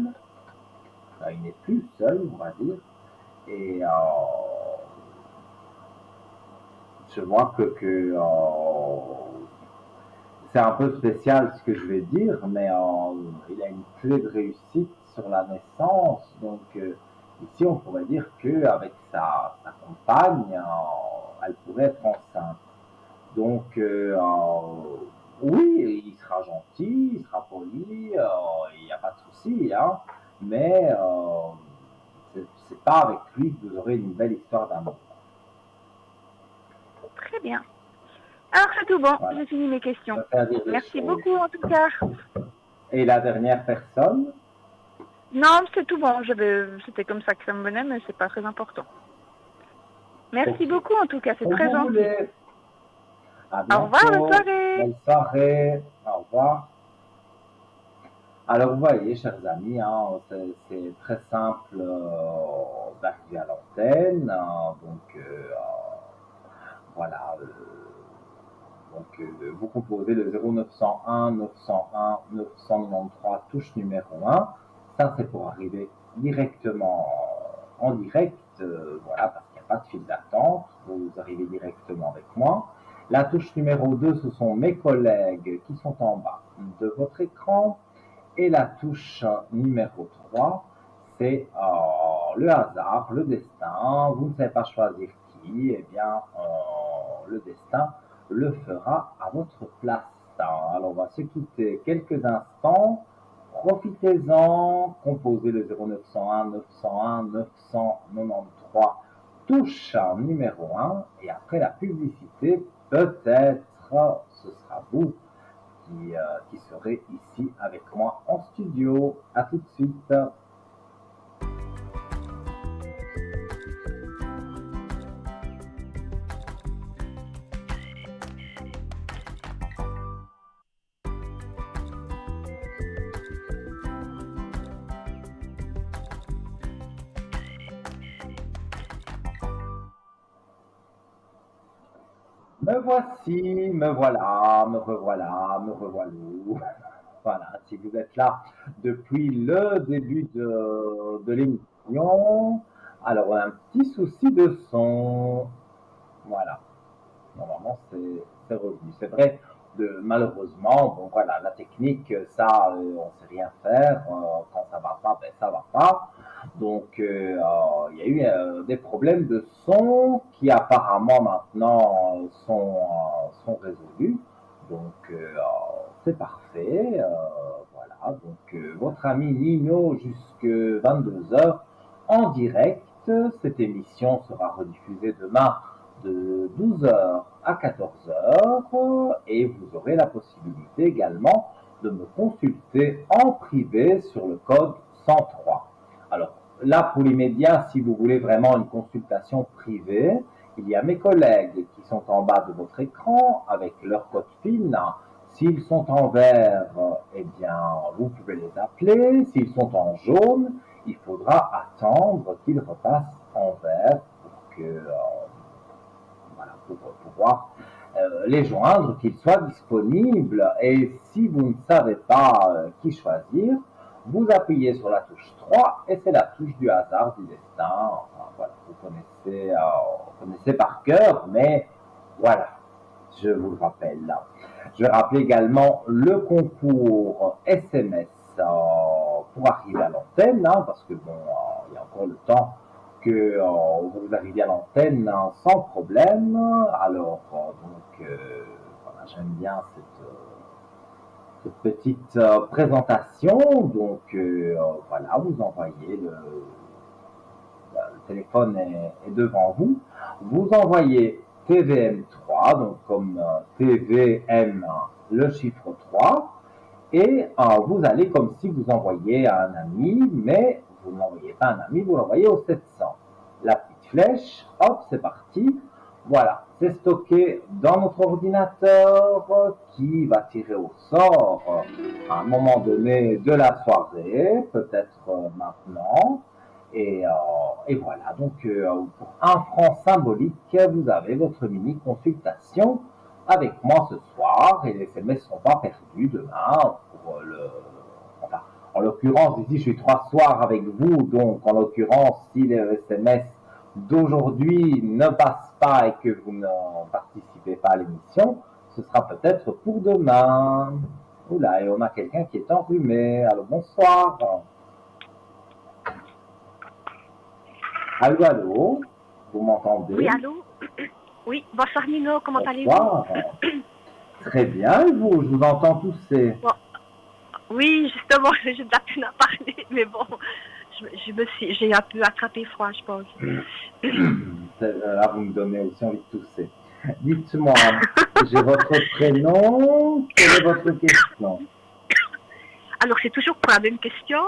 S1: Enfin, il n'est plus seul, on va dire. Et je vois que c'est un peu spécial ce que je vais dire, mais il a une clé de réussite sur la naissance. Donc, ici, on pourrait dire qu'avec sa compagne, elle pourrait être enceinte. Donc, oui, il sera gentil, il sera poli, il n'y a pas de souci, hein, mais c'est pas avec lui que vous aurez une belle histoire d'amour.
S4: Très bien. Alors, c'est tout bon,
S1: Voilà.
S4: j'ai fini mes questions. Merci beaucoup, en tout cas.
S1: Et la dernière personne?
S4: Non, c'est tout bon. C'était comme ça que ça me venait, mais c'est pas très important. Merci beaucoup, en tout cas, c'est très gentil. Au revoir, bonne soirée.
S1: Bonne soirée. Au revoir. Alors, vous voyez, chers amis, hein, c'est très simple d'arriver à l'antenne. Donc, voilà. Donc, vous composez le 0901 901 993 touche numéro 1. Ça, c'est pour arriver directement en direct, voilà, parce qu'il n'y a pas de file d'attente. Vous arrivez directement avec moi. La touche numéro 2, ce sont mes collègues qui sont en bas de votre écran. Et la touche numéro 3, c'est le hasard, le destin. Vous ne savez pas choisir qui, eh bien, le destin le fera à votre place. Alors, on va se quitter quelques instants. Profitez-en, composez le 0901 901 993 touche numéro 1 et après la publicité, peut-être ce sera vous qui serez ici avec moi en studio. À tout de suite. Me voici, me voilà, me revoilà, me revoilou. Voilà, si vous êtes là depuis le début de l'émission, alors un petit souci de son. Voilà, normalement c'est revenu. C'est vrai, malheureusement, bon voilà, la technique, ça, on ne sait rien faire. Quand ça va pas, ben ça va pas. Donc, il y a eu des problèmes de son qui apparemment maintenant sont résolus. Donc, c'est parfait. Voilà. Donc, votre ami Nino jusque 22h en direct. Cette émission sera rediffusée demain de 12h à 14h et vous aurez la possibilité également de me consulter en privé sur le code 103. Alors là, pour l'immédiat, si vous voulez vraiment une consultation privée, il y a mes collègues qui sont en bas de votre écran avec leur code PIN S'ils sont en vert, eh bien, vous pouvez les appeler. S'ils sont en jaune, il faudra attendre qu'ils repassent en vert pour que, voilà, pour pouvoir les joindre, qu'ils soient disponibles. Et si vous ne savez pas qui choisir, vous appuyez sur la touche 3 et c'est la touche du hasard, du destin. Enfin, voilà, vous connaissez par cœur, mais voilà, je vous le rappelle là. Je vais rappeler également le concours SMS pour arriver à l'antenne, hein, parce que bon, il y a encore le temps que vous arriviez à l'antenne sans problème. Alors, voilà, j'aime bien cette petite présentation. Donc, voilà, vous envoyez le téléphone est devant vous. Vous envoyez TVM3, donc comme TVM, le chiffre 3, et vous allez comme si vous envoyiez à un ami, mais vous n'envoyez pas à un ami, vous l'envoyez au 700. La petite flèche, hop, c'est parti. Voilà, c'est stocké dans notre ordinateur qui va tirer au sort à un moment donné de la soirée, peut-être maintenant. Et voilà, donc pour 1 franc symbolique, vous avez votre mini consultation avec moi ce soir et les SMS ne seront pas perdus demain pour enfin, en l'occurrence, ici je suis 3 soirs avec vous, donc en l'occurrence, si les SMS d'aujourd'hui ne passent pas et que vous ne participez pas à l'émission, ce sera peut-être pour demain. Oula, et on a quelqu'un qui est enrhumé. Alors bonsoir. Allô, allô, vous m'entendez?
S5: Oui, allô? Oui, bonsoir Nino, comment allez-vous?
S1: Bonsoir. Très bien, et vous? Je vous entends tousser.
S5: Bon. Oui, justement, j'ai de la peine à parler, mais bon, j'ai un peu attrapé froid, je pense.
S1: Là, vous me donnez aussi envie de tousser. Dites-moi, j'ai votre prénom, quelle est votre question?
S5: Alors, c'est toujours pour la même question,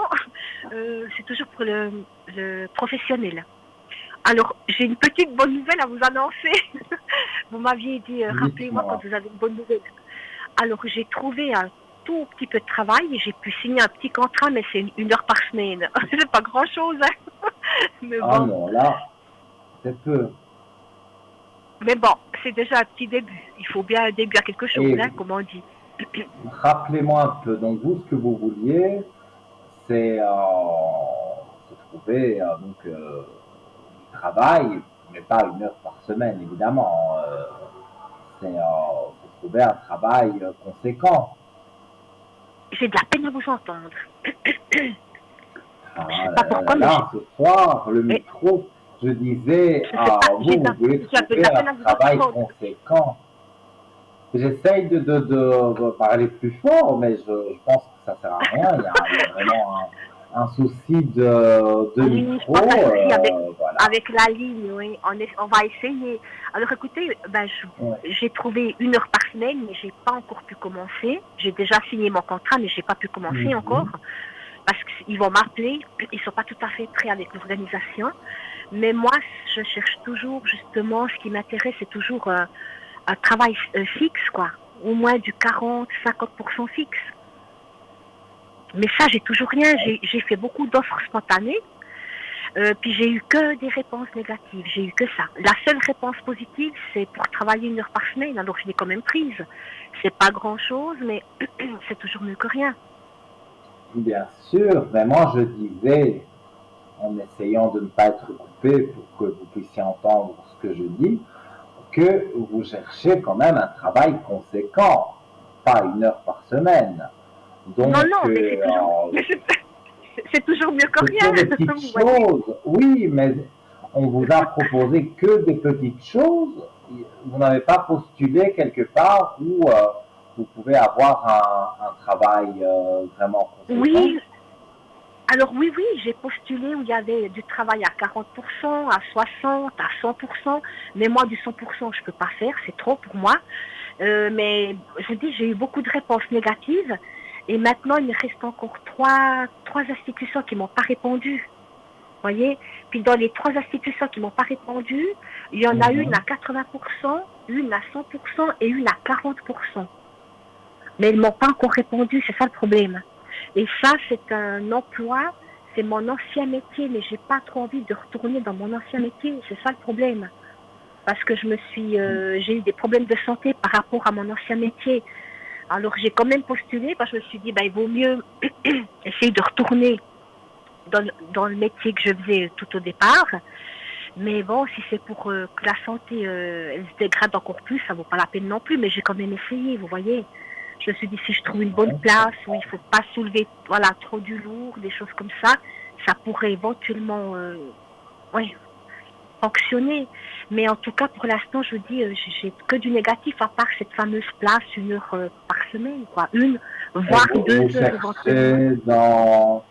S5: c'est toujours pour le professionnel. Alors, j'ai une petite bonne nouvelle à vous annoncer. Vous m'aviez dit, rappelez-moi quand vous avez une bonne nouvelle. Alors, j'ai trouvé un tout petit peu de travail et j'ai pu signer un petit contrat, mais c'est 1 heure par semaine. C'est pas grand-chose, hein. Mais bon.
S1: Ah non, là, c'est peu.
S5: Mais bon, c'est déjà un petit début. Il faut bien un début à quelque chose, hein, comme on dit.
S1: Rappelez-moi un peu. Donc, vous, ce que vous vouliez, c'est trouver du travail, mais pas 1 heure par semaine, évidemment. C'est trouver un travail conséquent.
S5: J'ai de la peine à vous entendre.
S1: Ah, je sais pas pourquoi, là, ce soir, le micro, je disais, vous voulez trouver un travail conséquent. J'essaye de parler plus fort, mais je pense que ça ne sert à rien. Il y a vraiment un souci de
S5: oui,
S1: micro.
S5: Voilà. Avec la ligne, oui, on va essayer. Alors écoutez, j'ai trouvé 1 heure par semaine, mais j'ai pas encore pu commencer. J'ai déjà signé mon contrat, mais j'ai pas pu commencer encore. Parce qu'ils vont m'appeler, ils sont pas tout à fait prêts avec l'organisation. Mais moi, je cherche toujours, justement, ce qui m'intéresse, c'est toujours un travail fixe, quoi. Au moins du 40-50% fixe. Mais ça, j'ai toujours rien. J'ai fait beaucoup d'offres spontanées. Puis j'ai eu que des réponses négatives. J'ai eu que ça. La seule réponse positive, c'est pour travailler 1 heure par semaine. Alors je l'ai quand même prise. C'est pas grand-chose, mais c'est toujours mieux que rien.
S1: Bien sûr. Mais moi, je disais, en essayant de ne pas être coupé pour que vous puissiez entendre ce que je dis, que vous cherchez quand même un travail conséquent, pas 1 heure par semaine. Donc,
S5: non, mais c'est toujours mieux que rien.
S1: Des petites choses, oui, mais on vous a proposé que des petites choses. Vous n'avez pas postulé quelque part où vous pouvez avoir un travail vraiment conséquent?
S5: Oui. Alors oui, j'ai postulé où il y avait du travail à 40%, à 60%, à 100%. Mais moi, du 100%, je ne peux pas faire, c'est trop pour moi. Mais je dis, j'ai eu beaucoup de réponses négatives. Et maintenant, il me reste encore trois institutions qui ne m'ont pas répondu. Vous voyez? Puis dans les 3 institutions qui ne m'ont pas répondu, il y en a une à 80%, une à 100% et une à 40%. Mais ils m'ont pas encore répondu, c'est ça le problème. Et ça, c'est un emploi, c'est mon ancien métier, mais j'ai pas trop envie de retourner dans mon ancien métier, c'est ça le problème. Parce que j'ai eu des problèmes de santé par rapport à mon ancien métier. Alors j'ai quand même postulé, parce que je me suis dit, il vaut mieux essayer de retourner dans le métier que je faisais tout au départ. Mais bon, si c'est pour que la santé elle se dégrade encore plus, ça vaut pas la peine non plus. Mais j'ai quand même essayé, vous voyez. Je me suis dit, si je trouve une bonne place où il faut pas soulever trop du lourd, des choses comme ça pourrait éventuellement fonctionner. Mais en tout cas, pour l'instant, je vous dis, j'ai que du négatif, à part cette fameuse place, 1 heure par semaine, quoi. Voire 2 heures éventuellement.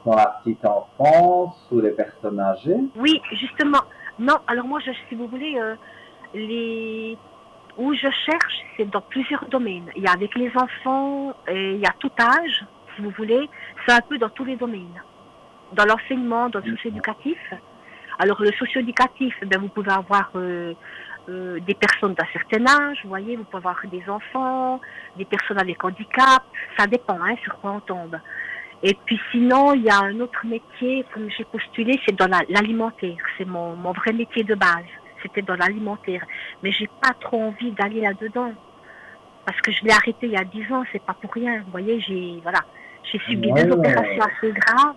S1: Dans la petite enfance ou les personnes âgées?
S5: Oui, justement. Non, alors moi, si vous voulez, où je cherche, c'est dans plusieurs domaines. Il y a avec les enfants, et il y a tout âge, si vous voulez. C'est un peu dans tous les domaines. Dans l'enseignement, dans le socio-éducatif. Alors, le socio-éducatif, vous pouvez avoir des personnes d'un certain âge, vous voyez, vous pouvez avoir des enfants, des personnes avec handicap. Ça dépend, sur quoi on tombe. Et puis sinon, il y a un autre métier, comme j'ai postulé, c'est dans l'alimentaire. C'est mon vrai métier de base. C'était dans l'alimentaire. Mais j'ai pas trop envie d'aller là-dedans. Parce que je l'ai arrêté il y a 10 ans, c'est pas pour rien. Vous voyez, j'ai subi 2 opérations assez graves.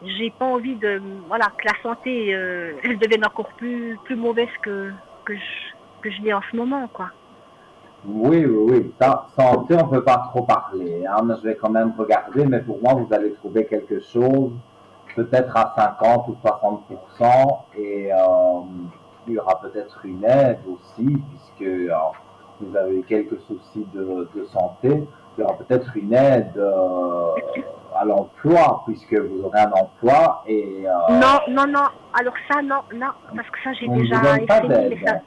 S5: J'ai pas envie que la santé, elle devienne encore plus mauvaise que je l'ai en ce moment, quoi.
S1: Oui. Santé, on ne peut pas trop parler. Mais je vais quand même regarder, mais pour moi, vous allez trouver quelque chose, peut-être à 50 ou 60%, et il y aura peut-être une aide aussi, puisque vous avez quelques soucis de santé. Il y aura peut-être une aide à l'emploi, puisque vous aurez un emploi et...
S5: Non. Alors ça, non, parce que ça, j'ai déjà essayé. Mais ça...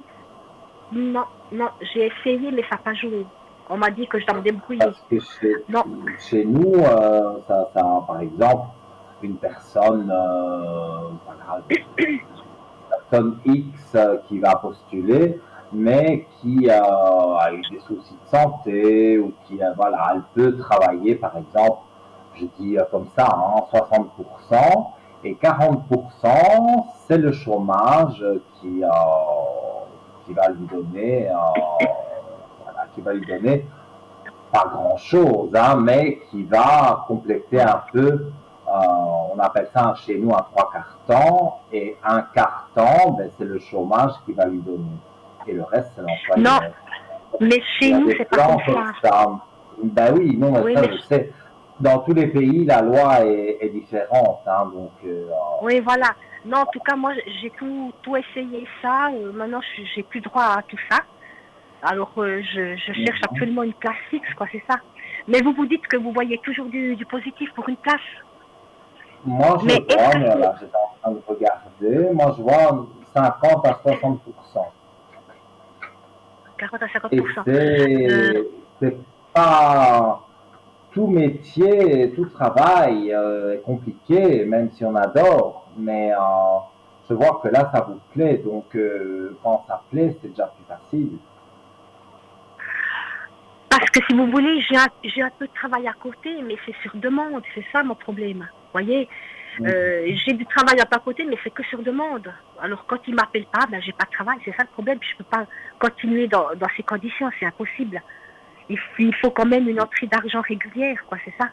S5: Non, j'ai essayé, mais ça n'a pas joué. On m'a dit que je dois me débrouiller.
S1: Parce que chez nous, ça, par exemple, une personne, personne X qui va postuler, mais qui a eu des soucis de santé ou qui, elle peut travailler, par exemple, je dis comme ça, 60%, et 40%, c'est le chômage qui va lui donner, pas grand-chose, mais qui va compléter un peu, on appelle ça chez nous un 3/4 et un quart-temps, c'est le chômage qui va lui donner. Et le reste, c'est l'employeur.
S5: Non, mais chez nous, c'est pas comme ça.
S1: Oui, je sais. Dans tous les pays, la loi est différente. Donc,
S5: oui, voilà. Non, en tout cas, moi, j'ai tout essayé ça. Maintenant, j'ai plus droit à tout ça. Alors, je cherche absolument une place fixe, quoi, c'est ça. Mais vous dites que vous voyez toujours du positif pour une place.
S1: Moi, je j'étais en train de regarder. Moi, je vois 50 à 60%.
S5: 40 à 50%.
S1: Et c'est pas... Tout métier, tout travail est compliqué, même si on adore, mais je vois que là, ça vous plaît, donc quand ça plaît, c'est déjà plus facile.
S5: Parce que si vous voulez, j'ai un peu de travail à côté, mais c'est sur demande, c'est ça mon problème. Vous voyez, j'ai du travail à côté, mais c'est que sur demande. Alors quand ils ne m'appellent pas, j'ai pas de travail, c'est ça le problème, je ne peux pas continuer dans ces conditions, c'est impossible. Il faut quand même une entrée d'argent régulière, quoi, c'est ça.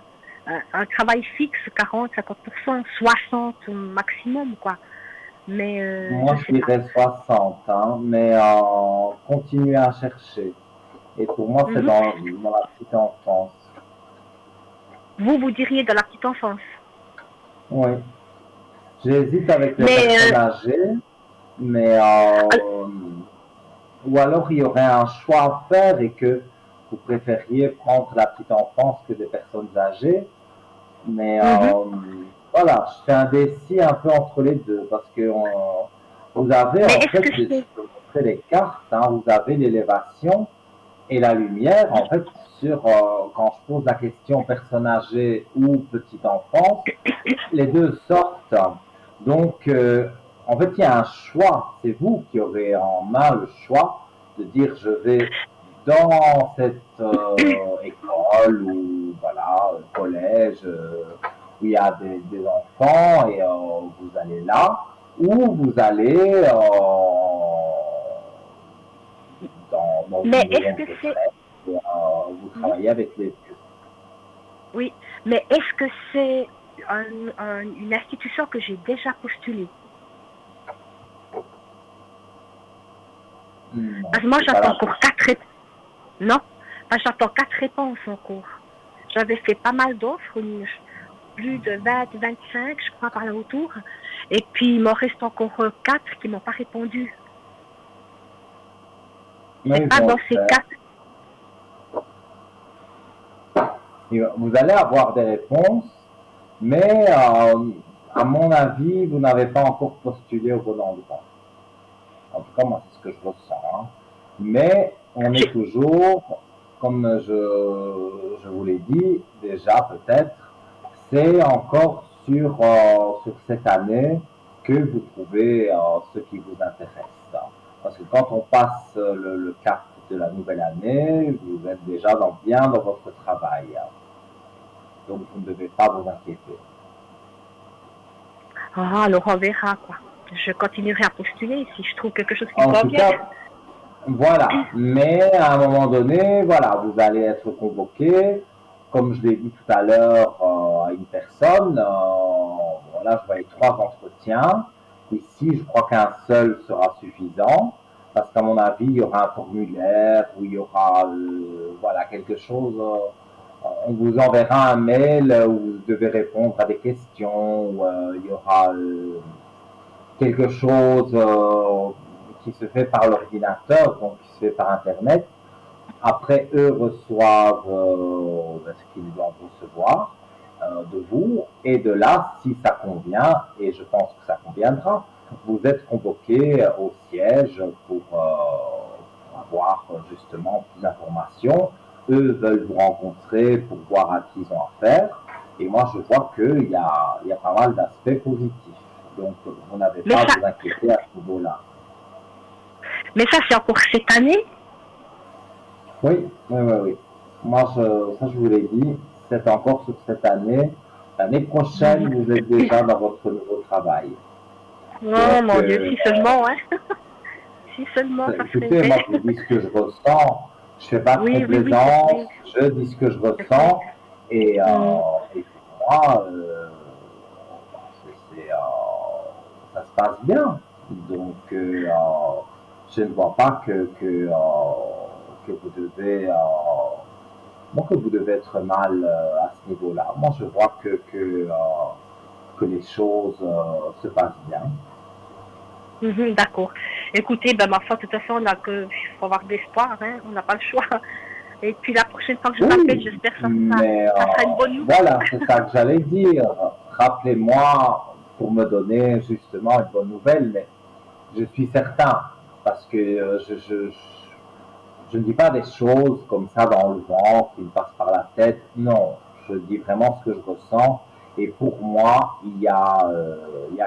S5: Un travail fixe, 40, 50%, 60 maximum, quoi. Mais
S1: moi, je dirais 60, mais continuez à chercher. Et pour moi, c'est dans la petite enfance.
S5: Vous diriez dans la petite enfance?
S1: Oui. J'hésite avec les personnes âgées, mais ou alors il y aurait un choix à faire et que vous préfériez prendre la petite enfance que des personnes âgées. Mais voilà, je fais un décis un peu entre les deux parce que vous avez en fait, je vais vous montrer les cartes, vous avez l'élévation et la lumière. En fait, quand je pose la question personne âgée ou petite enfance, les deux sortent. Donc, en fait, il y a un choix. C'est vous qui aurez en main le choix de dire je vais dans cette école ou voilà, collège où il y a des enfants et vous allez là, ou vous allez dans une
S5: Mais
S1: maison
S5: est-ce
S1: de
S5: que c'est...
S1: retraite et vous travaillez avec les vieux.
S5: Oui, mais est-ce que c'est une institution que j'ai déjà postulée? Parce que moi, j'attends encore 4 réponses. Non, j'attends 4 réponses encore. J'avais fait pas mal d'offres, plus de 20, 25, je crois, par là autour. Et puis, il m'en reste encore 4 qui ne m'ont pas répondu. C'est pas dans ces 4.
S1: Vous allez avoir des réponses, mais à mon avis, vous n'avez pas encore postulé au bon endroit. En tout cas, moi, c'est ce que je ressens. Hein. Mais on est toujours, comme je vous l'ai dit déjà peut-être, c'est encore sur cette année que vous trouvez ce qui vous intéresse. Parce que quand on passe le cap de la nouvelle année, vous êtes déjà bien dans votre travail. Donc, vous ne devez pas vous inquiéter.
S5: Ah, alors on verra, quoi. Je continuerai à postuler si je trouve quelque chose qui me convient.
S1: En tout cas, voilà. Mais à un moment donné, voilà, vous allez être convoqué. Comme je l'ai dit tout à l'heure à une personne, voilà, je voyais 3 entretiens. Ici, je crois qu'un seul sera suffisant. Parce qu'à mon avis, il y aura un formulaire où il y aura voilà, quelque chose. On vous enverra un mail où vous devez répondre à des questions. Où, il y aura quelque chose qui se fait par l'ordinateur, donc qui se fait par Internet. Après, eux reçoivent ce qu'ils doivent recevoir de vous. Et de là, si ça convient, et je pense que ça conviendra, vous êtes convoqué au siège pour avoir justement plus d'informations. Eux veulent vous rencontrer pour voir à qui ils ont affaire. Et moi, je vois qu'il y a pas mal d'aspects positifs. Donc, vous n'avez pas à vous inquiéter à ce niveau-là.
S5: Mais ça, c'est encore cette année?
S1: Oui. Moi, ça, je vous l'ai dit, c'est encore sur cette année. L'année prochaine, vous êtes déjà dans votre nouveau travail.
S5: Oh mon Dieu, si seulement, hein. Si seulement, ça serait...
S1: Écoutez, moi, je vous dis ce que je ressens. Je ne fais pas de complaisance. Je dis ce que je ressens. Et pour moi, ça se passe bien. Donc, je ne vois pas que vous devez être mal à ce niveau-là. Moi, je vois que les choses se passent bien.
S5: D'accord. Écoutez, ma foi, de toute façon, il faut avoir de l'espoir, hein, on n'a pas le choix. Et puis la prochaine fois que je t'appelle, j'espère que ça sera une bonne nouvelle.
S1: Voilà, c'est ça que j'allais dire. Rappelez-moi pour me donner justement une bonne nouvelle, mais je suis certain, parce que je ne dis pas des choses comme ça dans le vent, qui me passent par la tête. Non, je dis vraiment ce que je ressens. Et pour moi, il y a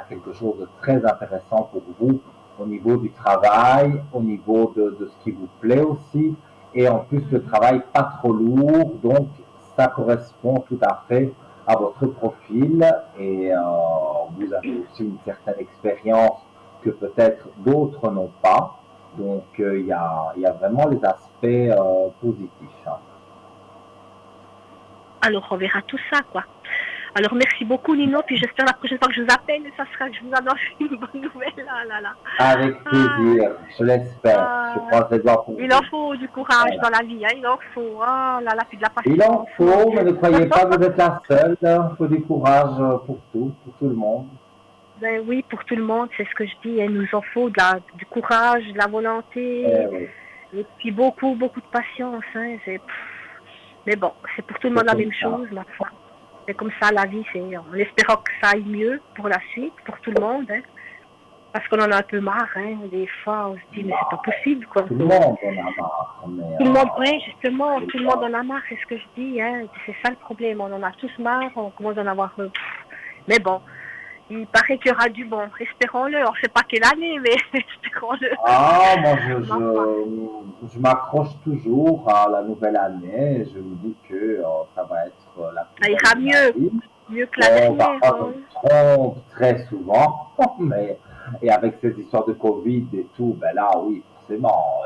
S1: quelque chose de très intéressant pour vous au niveau du travail, au niveau de ce qui vous plaît aussi. Et en plus, le travail pas trop lourd. Donc, ça correspond tout à fait à votre profil. Et vous avez aussi une certaine expérience que peut-être d'autres n'ont pas. Donc, il y a vraiment les aspects positifs.
S5: Alors, on verra tout ça, quoi. Alors, merci beaucoup, Nino. Puis, j'espère la prochaine fois que je vous appelle, ça sera que je vous annonce une bonne nouvelle. Là.
S1: Avec plaisir, je l'espère. Je croise les doigts pour vous.
S5: Il en faut du courage dans la vie, hein. Il en faut. Puis de la patience.
S1: Il en faut, mais ne croyez pas que vous êtes la seule. Il faut du courage pour tout le monde.
S5: Ben oui, pour tout le monde, c'est ce que je dis. Il nous en faut du courage, de la volonté, et puis beaucoup de patience. Hein. Mais bon, c'est pour tout le monde la même chose, ma foi. C'est comme ça la vie, en espérant que ça aille mieux pour la suite, pour tout le monde. Hein. Parce qu'on en a un peu marre, hein. Des fois, on se dit, mais c'est pas possible, quoi.
S1: Tout le monde en a marre.
S5: Tout le monde, oui, justement, tout le monde en a marre, c'est ce que je dis. Hein. C'est ça le problème, on en a tous marre, on commence à en avoir... Mais bon, Il paraît qu'il y aura du bon. Espérons-le. On ne sait pas quelle année, mais espérons-le.
S1: Ah, moi, je m'accroche toujours à la nouvelle année. Je me dis que ça va être la plus
S5: Ça
S1: belle
S5: ira
S1: de ma vie.
S5: mieux que la dernière.
S1: Parfois, je me trompe très souvent. Et avec cette histoire de Covid et tout, ben là, oui, forcément,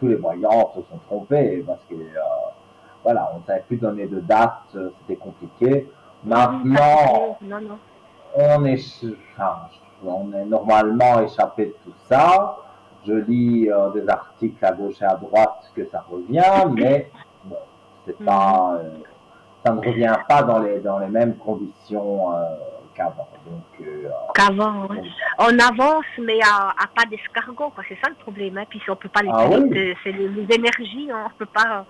S1: tous les voyants se sont trompés parce que, voilà, on ne savait plus donner de date, c'était compliqué. Maintenant, on est normalement échappé de tout ça. Je lis des articles à gauche et à droite que ça revient, mais bon, c'est pas, ça ne revient pas dans les mêmes conditions qu'avant.
S5: Qu'avant, ouais. On avance, mais à pas d'escargot, quoi. C'est ça le problème. Hein. Puis si on peut pas les oui. C'est les énergies, on peut pas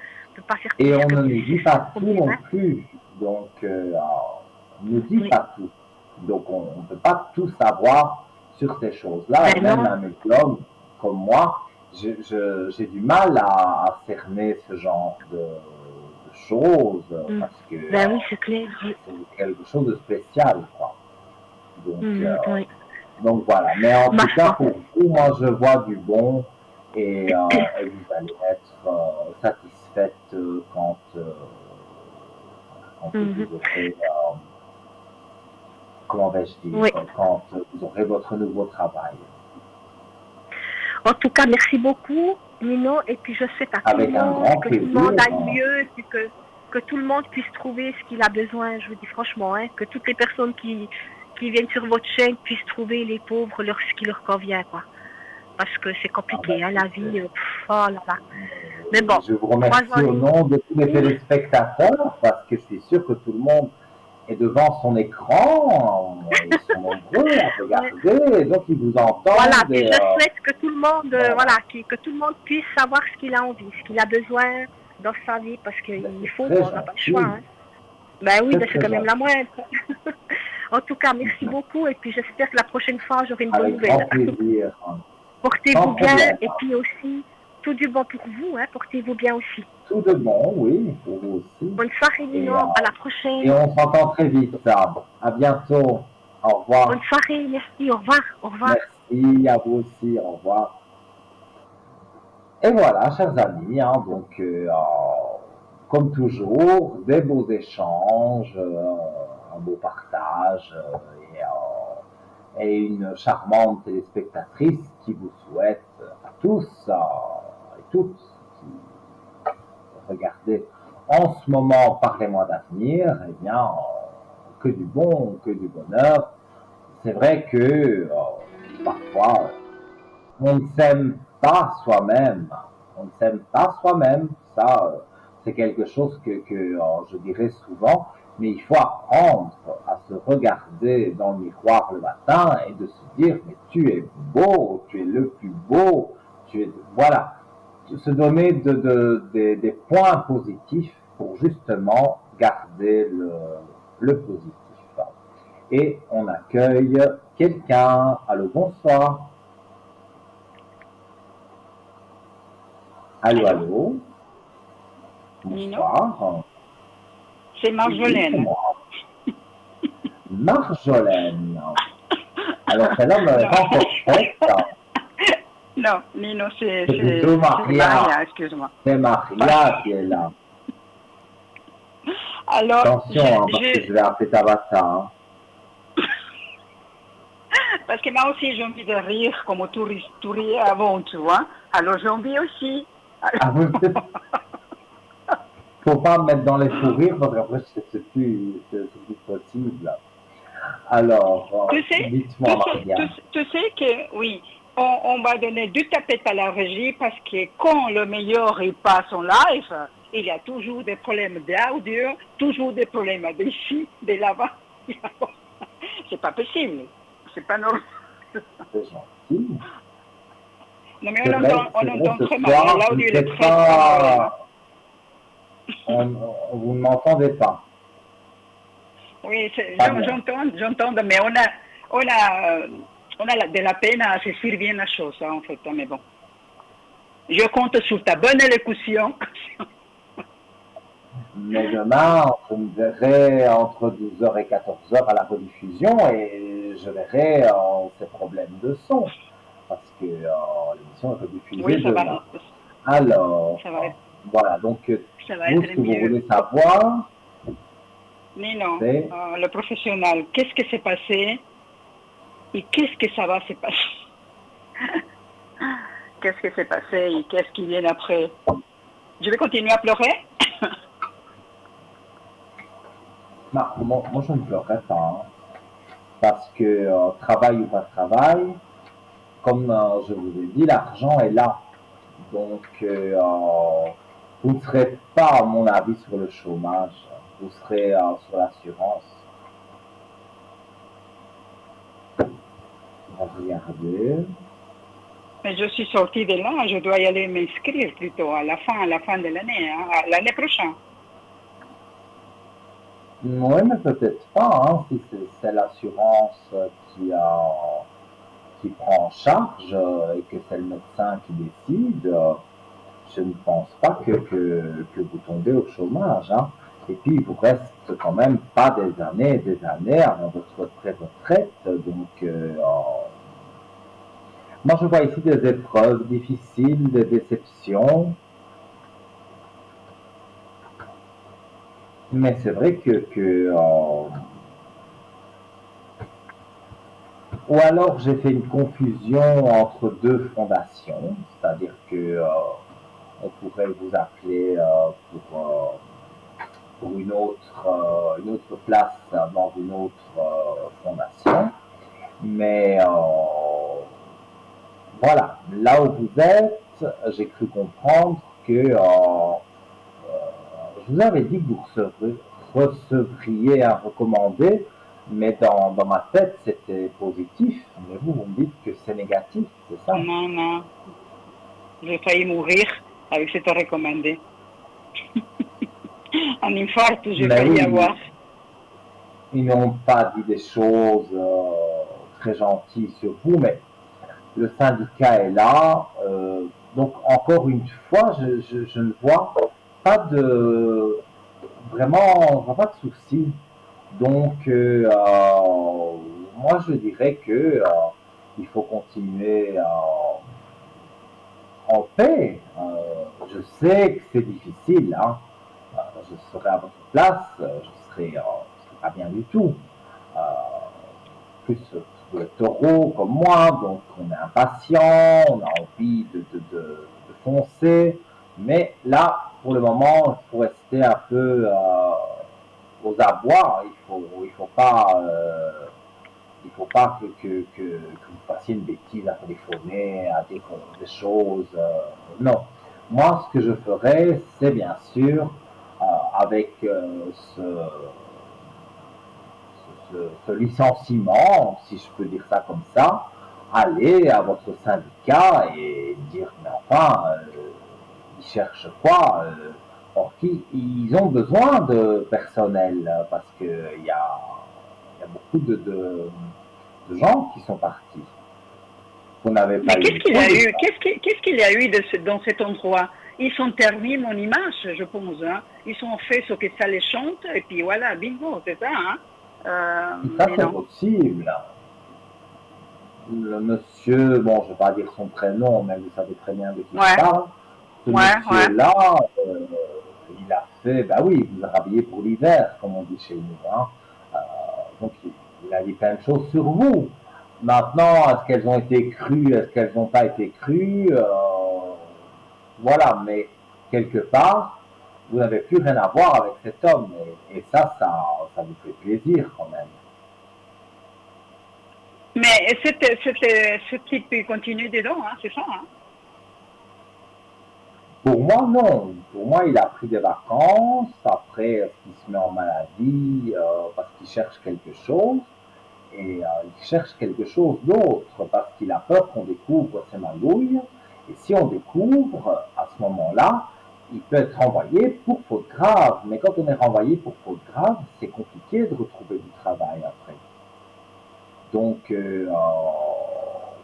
S5: faire.
S1: Et on ne nous dit pas tout non plus. Donc, on ne nous dit pas tout. Donc, on ne peut pas tout savoir sur ces choses-là. Et même un médium comme moi, j'ai du mal à cerner ce genre de choses parce que
S5: oui, c'est clair.
S1: C'est quelque chose de spécial, quoi. Donc voilà. Mais en tout cas, pour vous, moi, je vois du bon et vous allez être satisfaite quand vous aurez, comment vais-je dire, quand vous aurez votre nouveau travail.
S5: En tout cas, merci beaucoup, Nino. Et puis je souhaite à tout le monde que tout le monde aille mieux, et puis que tout le monde puisse trouver ce qu'il a besoin. Je vous dis franchement, hein, que toutes les personnes qui viennent sur votre chaîne puissent trouver les pauvres ce qui leur convient, quoi. Parce que c'est compliqué, hein, la vie. Oh là là. Mais bon.
S1: Je vous remercie au nom de tous les téléspectateurs parce que je suis sûr que tout le monde est devant son écran. Ils sont nombreux à regarder, donc ils vous entendent.
S5: Voilà, et je souhaite que tout le monde, que tout le monde puisse savoir ce qu'il a envie, ce qu'il a besoin dans sa vie, parce qu'il faut, on n'a pas le choix. Hein. Ben oui, c'est quand même la moindre. En tout cas, merci beaucoup, et puis j'espère que la prochaine fois, j'aurai une bonne nouvelle.
S1: Avec grand plaisir.
S5: Portez-vous bien, et puis aussi, tout du bon pour vous, hein, portez-vous bien aussi.
S1: Tout de bon, oui, pour vous aussi.
S5: Bonne soirée, Nino, à la prochaine.
S1: Et on s'entend très vite, ça. À bientôt. Au revoir.
S5: Bonne soirée, merci, au revoir. Au revoir.
S1: Merci à vous aussi, au revoir. Et voilà, chers amis, hein, donc, comme toujours, des beaux échanges, un beau partage et une charmante téléspectatrice qui vous souhaite à tous et toutes qui regardez en ce moment Parlez-moi d'avenir, eh bien, que du bon, que du bonheur. C'est vrai que parfois, on ne s'aime pas soi-même. On ne s'aime pas soi-même. Ça, c'est quelque chose que je dirais souvent. Mais il faut apprendre à se regarder dans le miroir le matin et de se dire, mais tu es beau, tu es le plus beau, tu es, voilà. Se donner des points positifs pour justement garder le positif. Et on accueille quelqu'un. Allô, bonsoir. Allô, allô. Bonsoir.
S6: C'est Marjolaine.
S1: Marjolaine. Alors, celle-là me pas encore faite.
S6: Non, Nino, c'est
S1: Maria,
S6: excuse-moi.
S1: C'est Maria qui est là.
S6: Alors,
S1: attention, parce que je vais appeler Tabata. Hein.
S6: Parce que moi aussi, j'ai envie de rire comme tout riais avant, tu vois. Alors, j'ai envie aussi.
S1: Ah, faut pas me mettre dans les fous rires, parce qu'après, c'est plus possible. Alors, dites-moi, Maria.
S6: Tu sais que, oui, on va donner du tapette à la régie, parce que quand le meilleur il passe en live, il y a toujours des problèmes d'audio, toujours des problèmes d'ici, de là-bas. C'est pas possible. C'est pas normal.
S1: C'est gentil.
S6: Non, mais on entend très mal. L'audio est très mal.
S1: Vous ne m'entendez pas.
S6: Oui, j'entends, mais on a de la peine à saisir bien la chose, hein, en fait. Mais bon. Je compte sur ta bonne élocution.
S1: Mais demain, je me verrai entre 12h et 14h à la rediffusion et je verrai ces problèmes de son parce que l'émission est rediffusée
S6: Oui,
S1: demain. Alors,
S6: ça va être,
S1: voilà, donc
S6: ça va
S1: vous,
S6: être
S1: ce que vous
S6: mieux.
S1: voulez savoir,
S6: Nino,
S1: c'est
S6: le professionnel, qu'est-ce qui s'est passé et qu'est-ce que ça va se passer? Qu'est-ce qui s'est passé et qu'est-ce qui vient après? Je vais continuer à pleurer?
S1: non, moi, je ne pleurerai pas hein, parce que travail ou pas travail, comme je vous ai dit, l'argent est là. Donc, vous ne serez pas, à mon avis, sur le chômage. Vous serez sur l'assurance. On va regarder.
S6: Mais je suis sortie de là, je dois y aller m'inscrire plutôt à la fin de l'année, hein, l'année prochaine.
S1: Oui, mais peut-être pas, hein, si c'est l'assurance qui prend en charge et que c'est le médecin qui décide. Je ne pense pas que vous tombez au chômage. Hein. Et puis, il vous reste quand même pas des années et des années avant votre retraite. Donc, moi, je vois ici des épreuves difficiles, des déceptions. Mais c'est vrai ou alors j'ai fait une confusion entre deux fondations, c'est-à-dire que on pourrait vous appeler pour une autre place dans une autre fondation. Mais voilà, là où vous êtes, j'ai cru comprendre que je vous avais dit que vous recevriez un recommandé, mais dans ma tête, c'était positif. Mais vous me dites que c'est négatif, c'est ça?
S6: Non, non. J'ai failli mourir avec cette recommandé. Un infarct, j'ai failli avoir.
S1: Ils n'ont pas dit des choses très gentilles sur vous, mais le syndicat est là. Donc, encore une fois, je ne vois pas de vraiment pas de soucis. Donc, moi, je dirais que il faut continuer en paix. Je sais que c'est difficile. Hein. Je serai à votre place, je serai pas bien du tout. Plus vous êtes taureau comme moi, donc on est impatient, on a envie de foncer. Mais là, pour le moment, il faut rester un peu aux abois. Il faut pas que vous fassiez une bêtise à téléphoner, à dire des choses. Non. Moi, ce que je ferais, c'est bien sûr, avec ce licenciement, si je peux dire ça comme ça, aller à votre syndicat et dire, mais enfin, ils cherchent quoi or, ils ont besoin de personnel parce qu'il y a beaucoup de gens qui sont partis. Vous n'avez pas
S6: mais qu'est-ce qu'il y a eu? Qu'est-ce qu'il y a eu dans cet endroit? Ils ont terni mon image, je pense. Hein. Ils ont fait ce que ça les chante et puis voilà, bingo, c'est ça. Hein.
S1: Ça, c'est possible. Le monsieur, bon, je ne vais pas dire son prénom, mais vous savez très bien de qui je parle. Ce monsieur-là, il a fait, bah oui, il vous a rhabillé pour l'hiver, comme on dit chez nous. Hein. Donc, il a dit plein de choses sur vous. Maintenant, est-ce qu'elles ont été crues, est-ce qu'elles n'ont pas été crues voilà, mais quelque part, vous n'avez plus rien à voir avec cet homme. Et ça vous fait plaisir quand même.
S6: Mais ce type continue dedans, hein, c'est ça hein?
S1: Pour moi, non. Pour moi, il a pris des vacances. Après, il se met en maladie parce qu'il cherche quelque chose. Et il cherche quelque chose d'autre parce qu'il a peur qu'on découvre ses magouilles. Et si on découvre, à ce moment-là, il peut être renvoyé pour faute grave. Mais quand on est renvoyé pour faute grave, c'est compliqué de retrouver du travail après. Donc,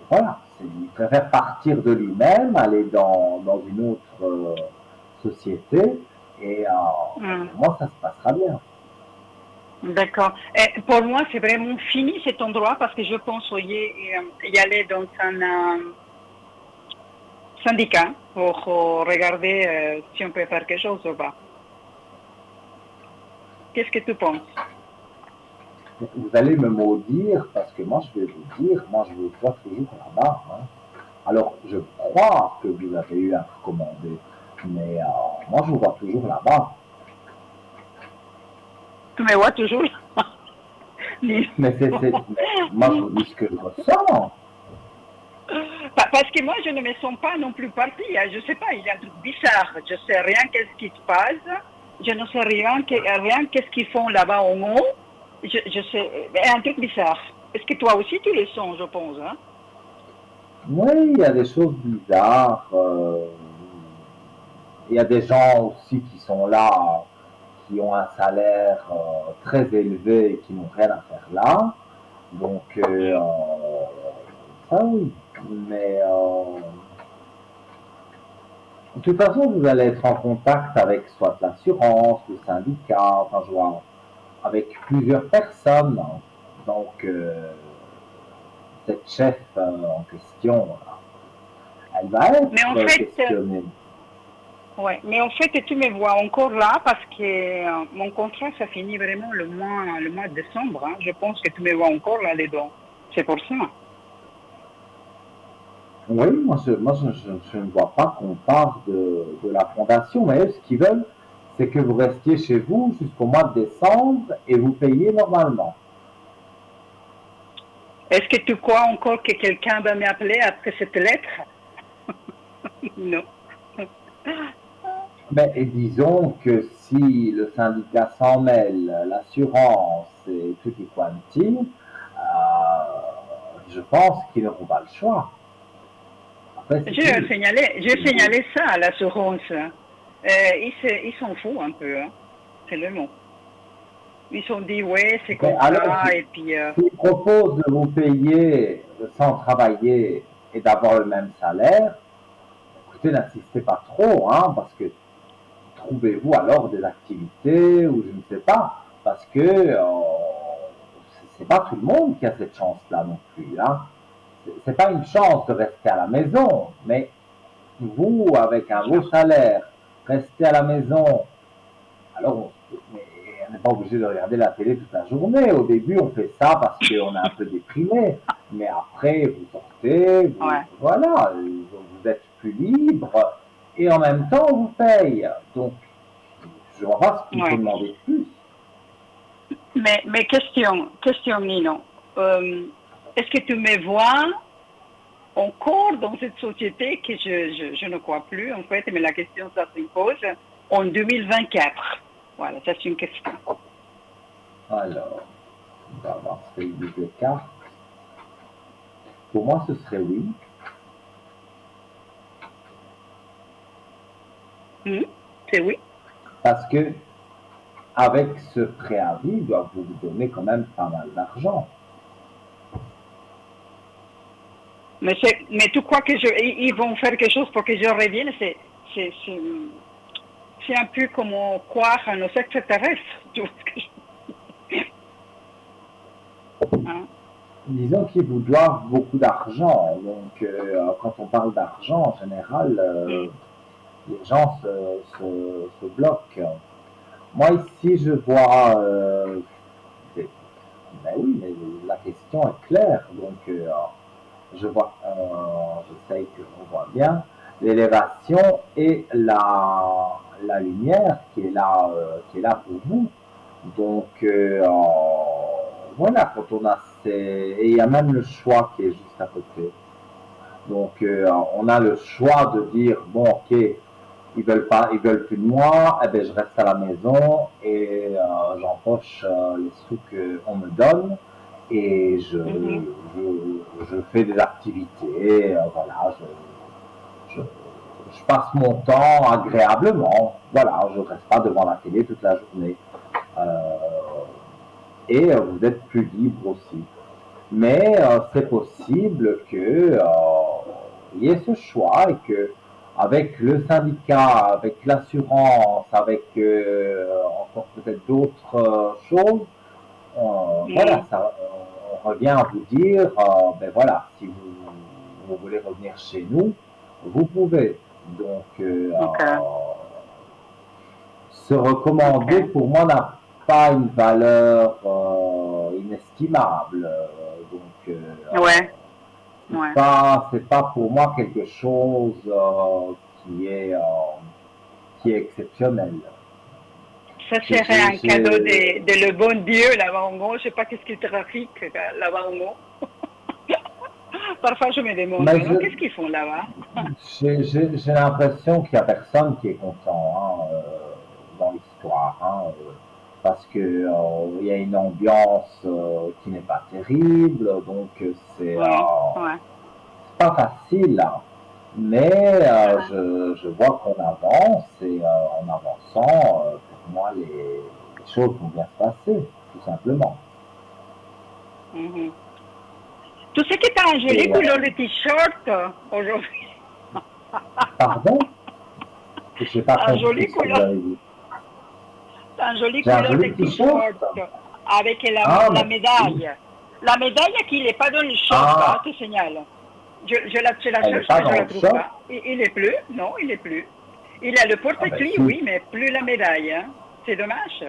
S1: voilà, il préfère partir de lui-même, aller dans une autre société Et moi, ça se passera bien.
S6: D'accord. Et pour moi, c'est vraiment fini cet endroit parce que je pense y aller dans un syndicat pour regarder si on peut faire quelque chose ou pas. Qu'est-ce que tu penses?
S1: Vous allez me maudire parce que moi, je vais vous dire, moi, je vous vois toujours là-bas. Hein. Alors, je crois que vous avez eu à recommander, mais moi, je vous vois toujours là-bas.
S6: Tu me vois toujours là.
S1: Mais moi, je vous dis ce que je ressens.
S6: Parce que moi, je ne me sens pas non plus partie. Hein. Je ne sais pas, il y a un truc bizarre. Je ne sais rien qu'est-ce qui se passe. Je ne sais rien qu'est-ce qu'ils font là-bas en haut. Je sais, un truc bizarre. Est-ce que toi aussi, tu le sens, je pense, hein?
S1: Oui, il y a des choses bizarres. Il y a des gens aussi qui sont là, qui ont un salaire très élevé et qui n'ont rien à faire là. Donc, ça oui. Mais de toute façon, vous allez être en contact avec soit l'assurance, le syndicat, enfin, je vois, avec plusieurs personnes. Donc, cette chef en question, elle va être questionnée.
S6: Ouais, mais en fait, tu me vois encore là parce que mon contrat, ça finit vraiment le mois de décembre. Hein. Je pense que tu me vois encore là-dedans. C'est pour ça.
S1: Oui, moi je ne vois pas qu'on parle de la fondation, mais eux, ce qu'ils veulent, c'est que vous restiez chez vous jusqu'au mois de décembre et vous payez normalement.
S6: Est-ce que tu crois encore que quelqu'un va m'appeler après cette lettre? Non.
S1: Mais disons que si le syndicat s'en mêle, l'assurance et tutti quanti, je pense qu'ils n'auront pas le choix.
S6: J'ai signalé ça à l'assurance. Ils s'en foutent un peu, hein. C'est le mot. Ils ont dit, ouais, c'est comme ça, et puis...
S1: S'ils proposent de vous payer sans travailler et d'avoir le même salaire, écoutez, n'insistez pas trop, hein, parce que trouvez-vous alors des activités ou je ne sais pas, parce que c'est pas tout le monde qui a cette chance-là non plus, hein. C'est pas une chance de rester à la maison, mais vous, avec un beau salaire, rester à la maison, alors on n'est pas obligé de regarder la télé toute la journée. Au début, on fait ça parce qu'on est un peu déprimé, mais après, vous sortez, voilà, vous êtes plus libre et en même temps, on vous paye. Donc, je vois pas ce qu'il faut demander de plus.
S6: Mais question Nino. Est-ce que tu me vois encore dans cette société que je ne crois plus, en fait, mais la question, ça s'impose en 2024. Voilà, ça c'est une question.
S1: Alors, on va voir ce qu'il dit des cartes. Pour moi, ce serait oui.
S6: C'est oui.
S1: Parce que, avec ce préavis, ils doivent vous donner quand même pas mal d'argent.
S6: Mais tu crois que ils vont faire quelque chose pour que je revienne? C'est un peu comme croire à nos extraterrestres.
S1: Hein? Disons qu'ils vous doivent beaucoup d'argent. Donc, quand on parle d'argent, en général, les gens se bloquent. Moi, ici, je vois... ben oui, mais la question est claire. Donc, je vois, j'essaye qu'on voit bien l'élévation et la lumière qui est là pour vous. Donc voilà, quand on a et il y a même le choix qui est juste à côté. Donc on a le choix de dire bon ok, ils veulent plus de moi, eh ben je reste à la maison et j'empoche les sous qu'on me donne. Et je fais des activités, voilà, je passe mon temps agréablement, voilà, je ne reste pas devant la télé toute la journée. Et vous êtes plus libre aussi. Mais c'est possible qu'il y ait ce choix et que avec le syndicat, avec l'assurance, avec encore peut-être d'autres choses, voilà, ça, on revient à vous dire, ben voilà, si vous voulez revenir chez nous, vous pouvez. Donc, se recommander pour moi n'a pas une valeur inestimable. Donc, c'est pas pour moi quelque chose qui est exceptionnel.
S6: Ça serait un cadeau de le bon Dieu là-bas en haut. Je ne sais pas qu'est-ce qu'il trafique là-bas en haut. Parfois, je me demande, qu'est-ce qu'ils font là-bas?
S1: J'ai l'impression qu'il n'y a personne qui est content dans l'histoire. Parce qu'il y a une ambiance qui n'est pas terrible. Donc, c'est pas facile. Mais je vois qu'on avance et en avançant, pour moi, les choses vont bien se passer, tout simplement.
S6: Mm-hmm. Tu sais que tu as un joli couleur de t-shirt aujourd'hui.
S1: Pardon? Je n'ai pas compris.
S6: Un joli couleur. Un joli couleur de t-shirt avec la médaille. La médaille qui n'est pas dans le short, te signale. Je la cherche, mais je ne la trouve pas. Il n'est plus, non, il n'est plus. Il a le porte-clés, oui, mais plus la médaille. Hein. C'est dommage.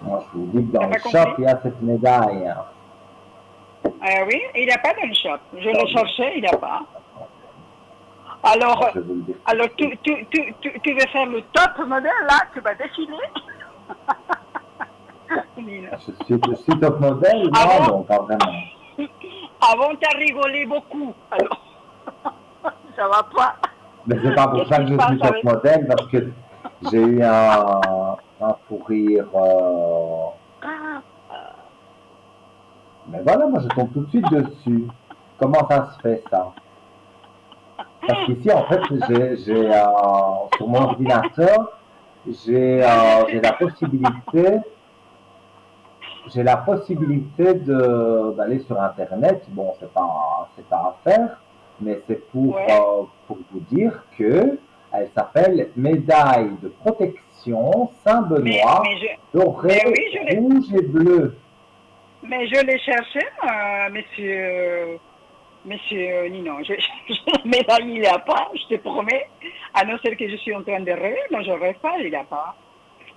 S1: Moi, je vous dis que dans le shop, il y a cette médaille.
S6: Ah oui, il n'y a pas dans le shop. Je l'ai cherché, il n'y a pas. Alors tu veux faire le top modèle, là? Tu vas dessiner?
S1: Je suis top modèle? Non, pas vraiment.
S6: Avant, tu as rigolé beaucoup. Alors, ça va pas.
S1: Mais c'est pas pour ça que je suis top modèle, parce que j'ai eu un fou rire. Mais voilà, moi je tombe tout de suite dessus. Comment ça se fait, ça? Parce qu'ici, en fait, sur mon ordinateur, j'ai la possibilité d'aller sur Internet. Bon, c'est pas à faire, mais c'est pour vous dire que elle s'appelle Médaille de protection Saint-Benoît, dorée, rouge et bleu.
S6: Mais je l'ai cherché, monsieur Nino. La médaille, il n'y a pas, je te promets. À non ser que je suis en train de rêver, moi je rêve pas, il n'y a pas.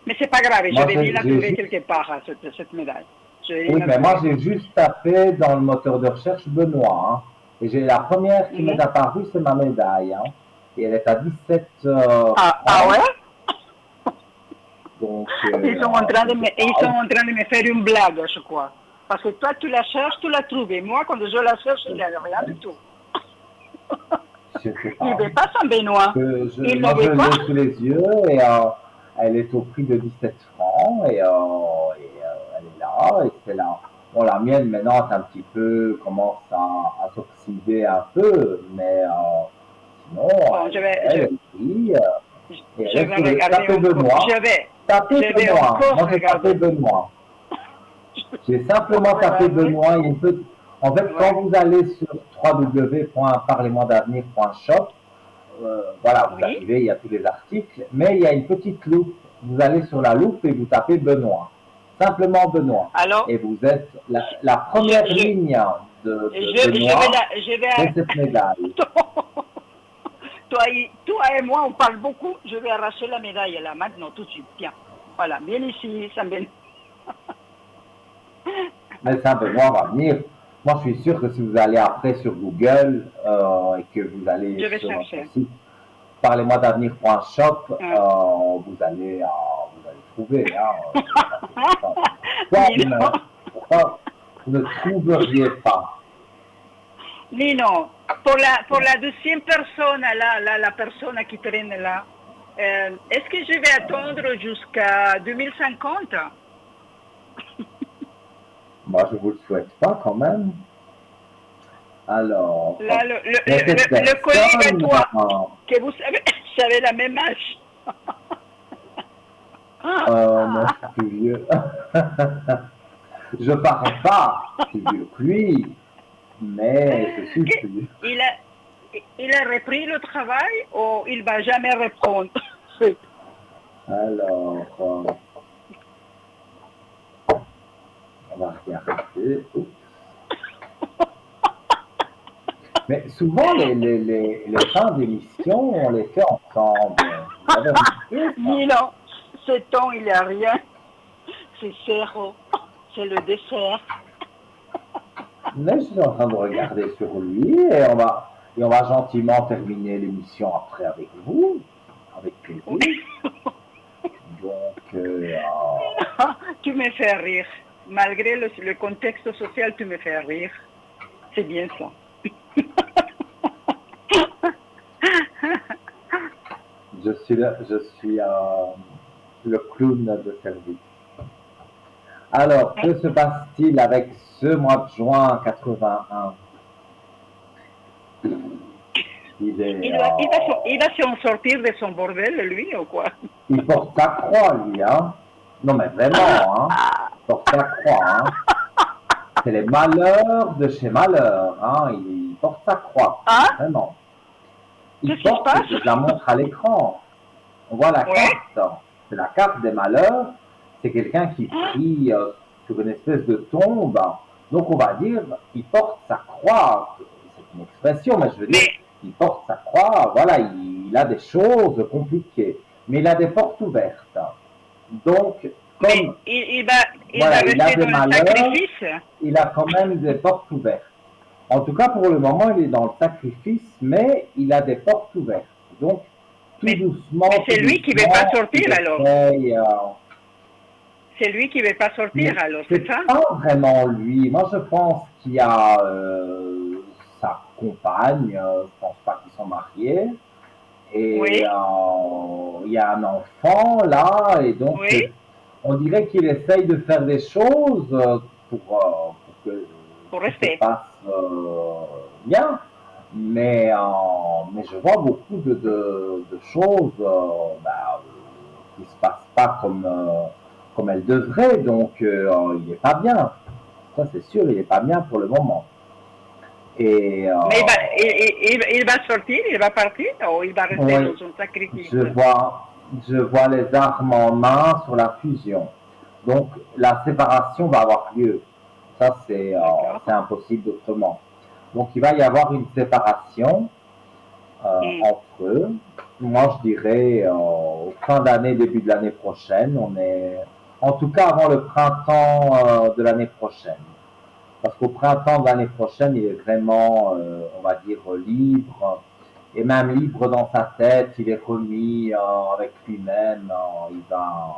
S6: Mais c'est pas grave, je vais bien la trouver quelque part, cette médaille.
S1: Oui, mais moi j'ai juste tapé dans le moteur de recherche Benoît. Et j'ai la première qui m'est apparue, c'est ma médaille. Et elle est à 17
S6: Ah ouais?
S1: Donc,
S6: ils sont en train de me faire une blague, je crois. Parce que toi, tu la cherches, tu la trouves. Et moi, quand je la cherche, il n'y a rien du tout. Il ne veut pas Saint-Benoît.
S1: Il ne veut pas. Je l'ai sous les yeux et elle est au prix de 17 francs et elle est là. Et c'est là. Bon, la mienne, maintenant, c'est un petit peu, commence à s'oxyder un peu, mais sinon,
S6: bon, je vais regarder
S1: Benoît. Tapez Benoît. Moi, j'ai tapé Benoît. J'ai simplement tapé Benoît. En fait, quand vous allez sur www.parlez-moi-d'avenir.shop, voilà, vous arrivez, il y a tous les articles, mais il y a une petite loupe. Vous allez sur la loupe et vous tapez Benoît. Simplement Benoît.
S6: Alors,
S1: et vous êtes la première ligne de Benoît, c'est cette médaille.
S6: Toi et moi, on parle beaucoup. Je vais arracher la médaille là, maintenant, tout de suite. Tiens, voilà, viens ici, Saint-Benoît.
S1: Mais Saint-Benoît va venir. Moi, je suis sûr que si vous allez après sur Google et que vous allez sur notre site parlez-moi-d'avenir.shop, vous allez trouver. Pourquoi vous ne trouveriez pas?
S6: Nino, pour la deuxième personne, la personne qui traîne là, est-ce que je vais attendre jusqu'à 2050?
S1: Moi, je ne vous le souhaite pas quand même. Alors,
S6: là, le collègue à toi, que vous savez la même âge.
S1: Moi, je suis plus vieux. Je ne parais pas plus vieux que lui, mais je suis plus vieux.
S6: il a repris le travail ou il va jamais reprendre?
S1: Alors, on va regarder. Oups. Mais souvent, les fins d'émission, on les fait ensemble. Vous avez remarqué ça?
S6: Ni non, ce temps, il n'y a rien. C'est zéro. C'est le dessert.
S1: Mais je suis en train de regarder sur lui et on va gentiment terminer l'émission après avec vous, avec plaisir. Donc,
S6: Tu me fais rire. Malgré le contexte social, tu me fais rire. C'est bien ça.
S1: je suis le clown de service. Alors, que se passe-t-il avec ce mois de juin 81?
S6: Il va s'en sortir de son bordel, lui, ou quoi?
S1: Il porte sa croix, lui, hein? Non, mais vraiment, hein? Il porte sa croix, hein? C'est les malheurs de chez malheur, hein? Il porte sa croix, vraiment. Il porte, je la montre à l'écran. On voit la carte. C'est la carte des malheurs. C'est quelqu'un qui prie sur une espèce de tombe. Donc, on va dire, il porte sa croix. C'est une expression, mais je veux dire, il porte sa croix. Voilà, il a des choses compliquées. Mais il a des portes ouvertes. Donc, comme
S6: il va rester dans le sacrifice.
S1: Il a quand même des portes ouvertes. En tout cas, pour le moment, il est dans le sacrifice, mais il a des portes ouvertes. Donc, tout doucement.
S6: Mais c'est lui qui ne veut pas sortir alors. C'est lui qui ne veut pas sortir alors, c'est ça?
S1: Pas vraiment lui. Moi, je pense qu'il y a sa compagne. Je ne pense pas qu'ils sont mariés. Et il y a un enfant là. Et donc, on dirait qu'il essaye de faire des choses pour
S6: rester.
S1: Ça se passe bien. Mais je vois beaucoup de choses qui ne se passent pas comme elles devraient. Donc, il n'est pas bien. Ça, c'est sûr, il n'est pas bien pour le moment. Et,
S6: mais il va sortir, il va partir ou il va rester dans son sacrifice?
S1: Je vois les armes en main sur la fusion. Donc, la séparation va avoir lieu. Ça, c'est impossible autrement. Donc, il va y avoir une séparation entre eux. Moi, je dirais fin d'année, début de l'année prochaine. On est, en tout cas, avant le printemps de l'année prochaine. Parce qu'au printemps de l'année prochaine, il est vraiment, on va dire, libre. Et même libre dans sa tête, il est remis avec lui-même. Il va,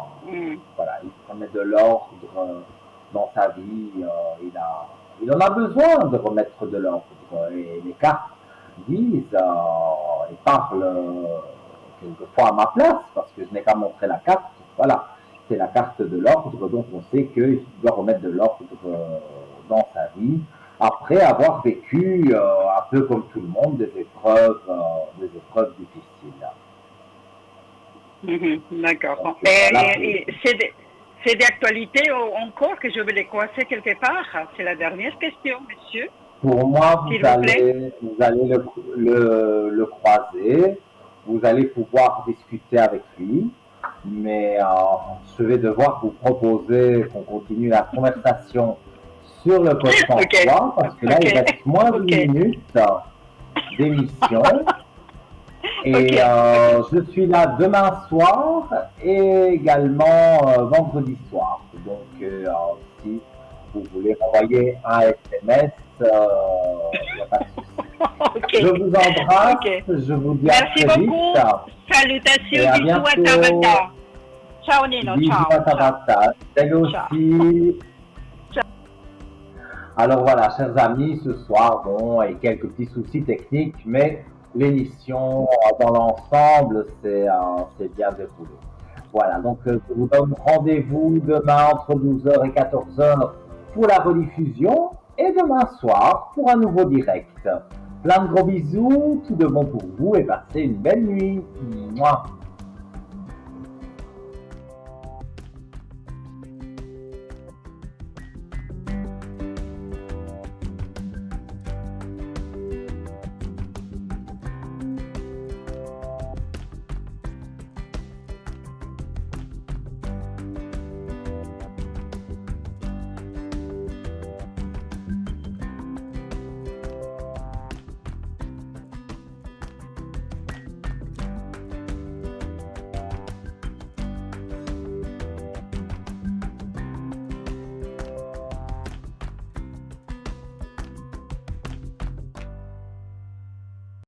S1: voilà, il remet de l'ordre dans sa vie. Il en a besoin de remettre de l'ordre. Et les cartes disent, et parlent quelquefois à ma place, parce que je n'ai qu'à montrer la carte. Voilà, c'est la carte de l'ordre, donc on sait qu'il doit remettre de l'ordre dans sa vie, après avoir vécu, un peu comme tout le monde, des épreuves difficiles.
S6: D'accord. C'est d'actualité encore que je vais les coincer quelque part? C'est la dernière question, monsieur.
S1: Pour moi, vous allez le croiser, vous allez pouvoir discuter avec lui, mais je vais devoir vous proposer qu'on continue la conversation sur le code 103, parce que là, il reste moins d'une minute d'émission. Et je suis là demain soir et également vendredi soir. Donc, si vous voulez envoyer un SMS, il n'y a pas de souci. Je vous embrasse, je vous dis à très vite.
S6: Merci beaucoup. Salutations, bisous à Tabata. Ciao Nino, ciao.
S1: Bisous à Tabata. Elle aussi. Alors voilà, chers amis, ce soir, bon, et quelques petits soucis techniques, mais l'émission dans l'ensemble, c'est bien déroulé. Voilà, donc je vous donne rendez-vous demain entre 12h et 14h pour la rediffusion et demain soir pour un nouveau direct. Plein de gros bisous, tout de bon pour vous et passez une belle nuit. Mouah.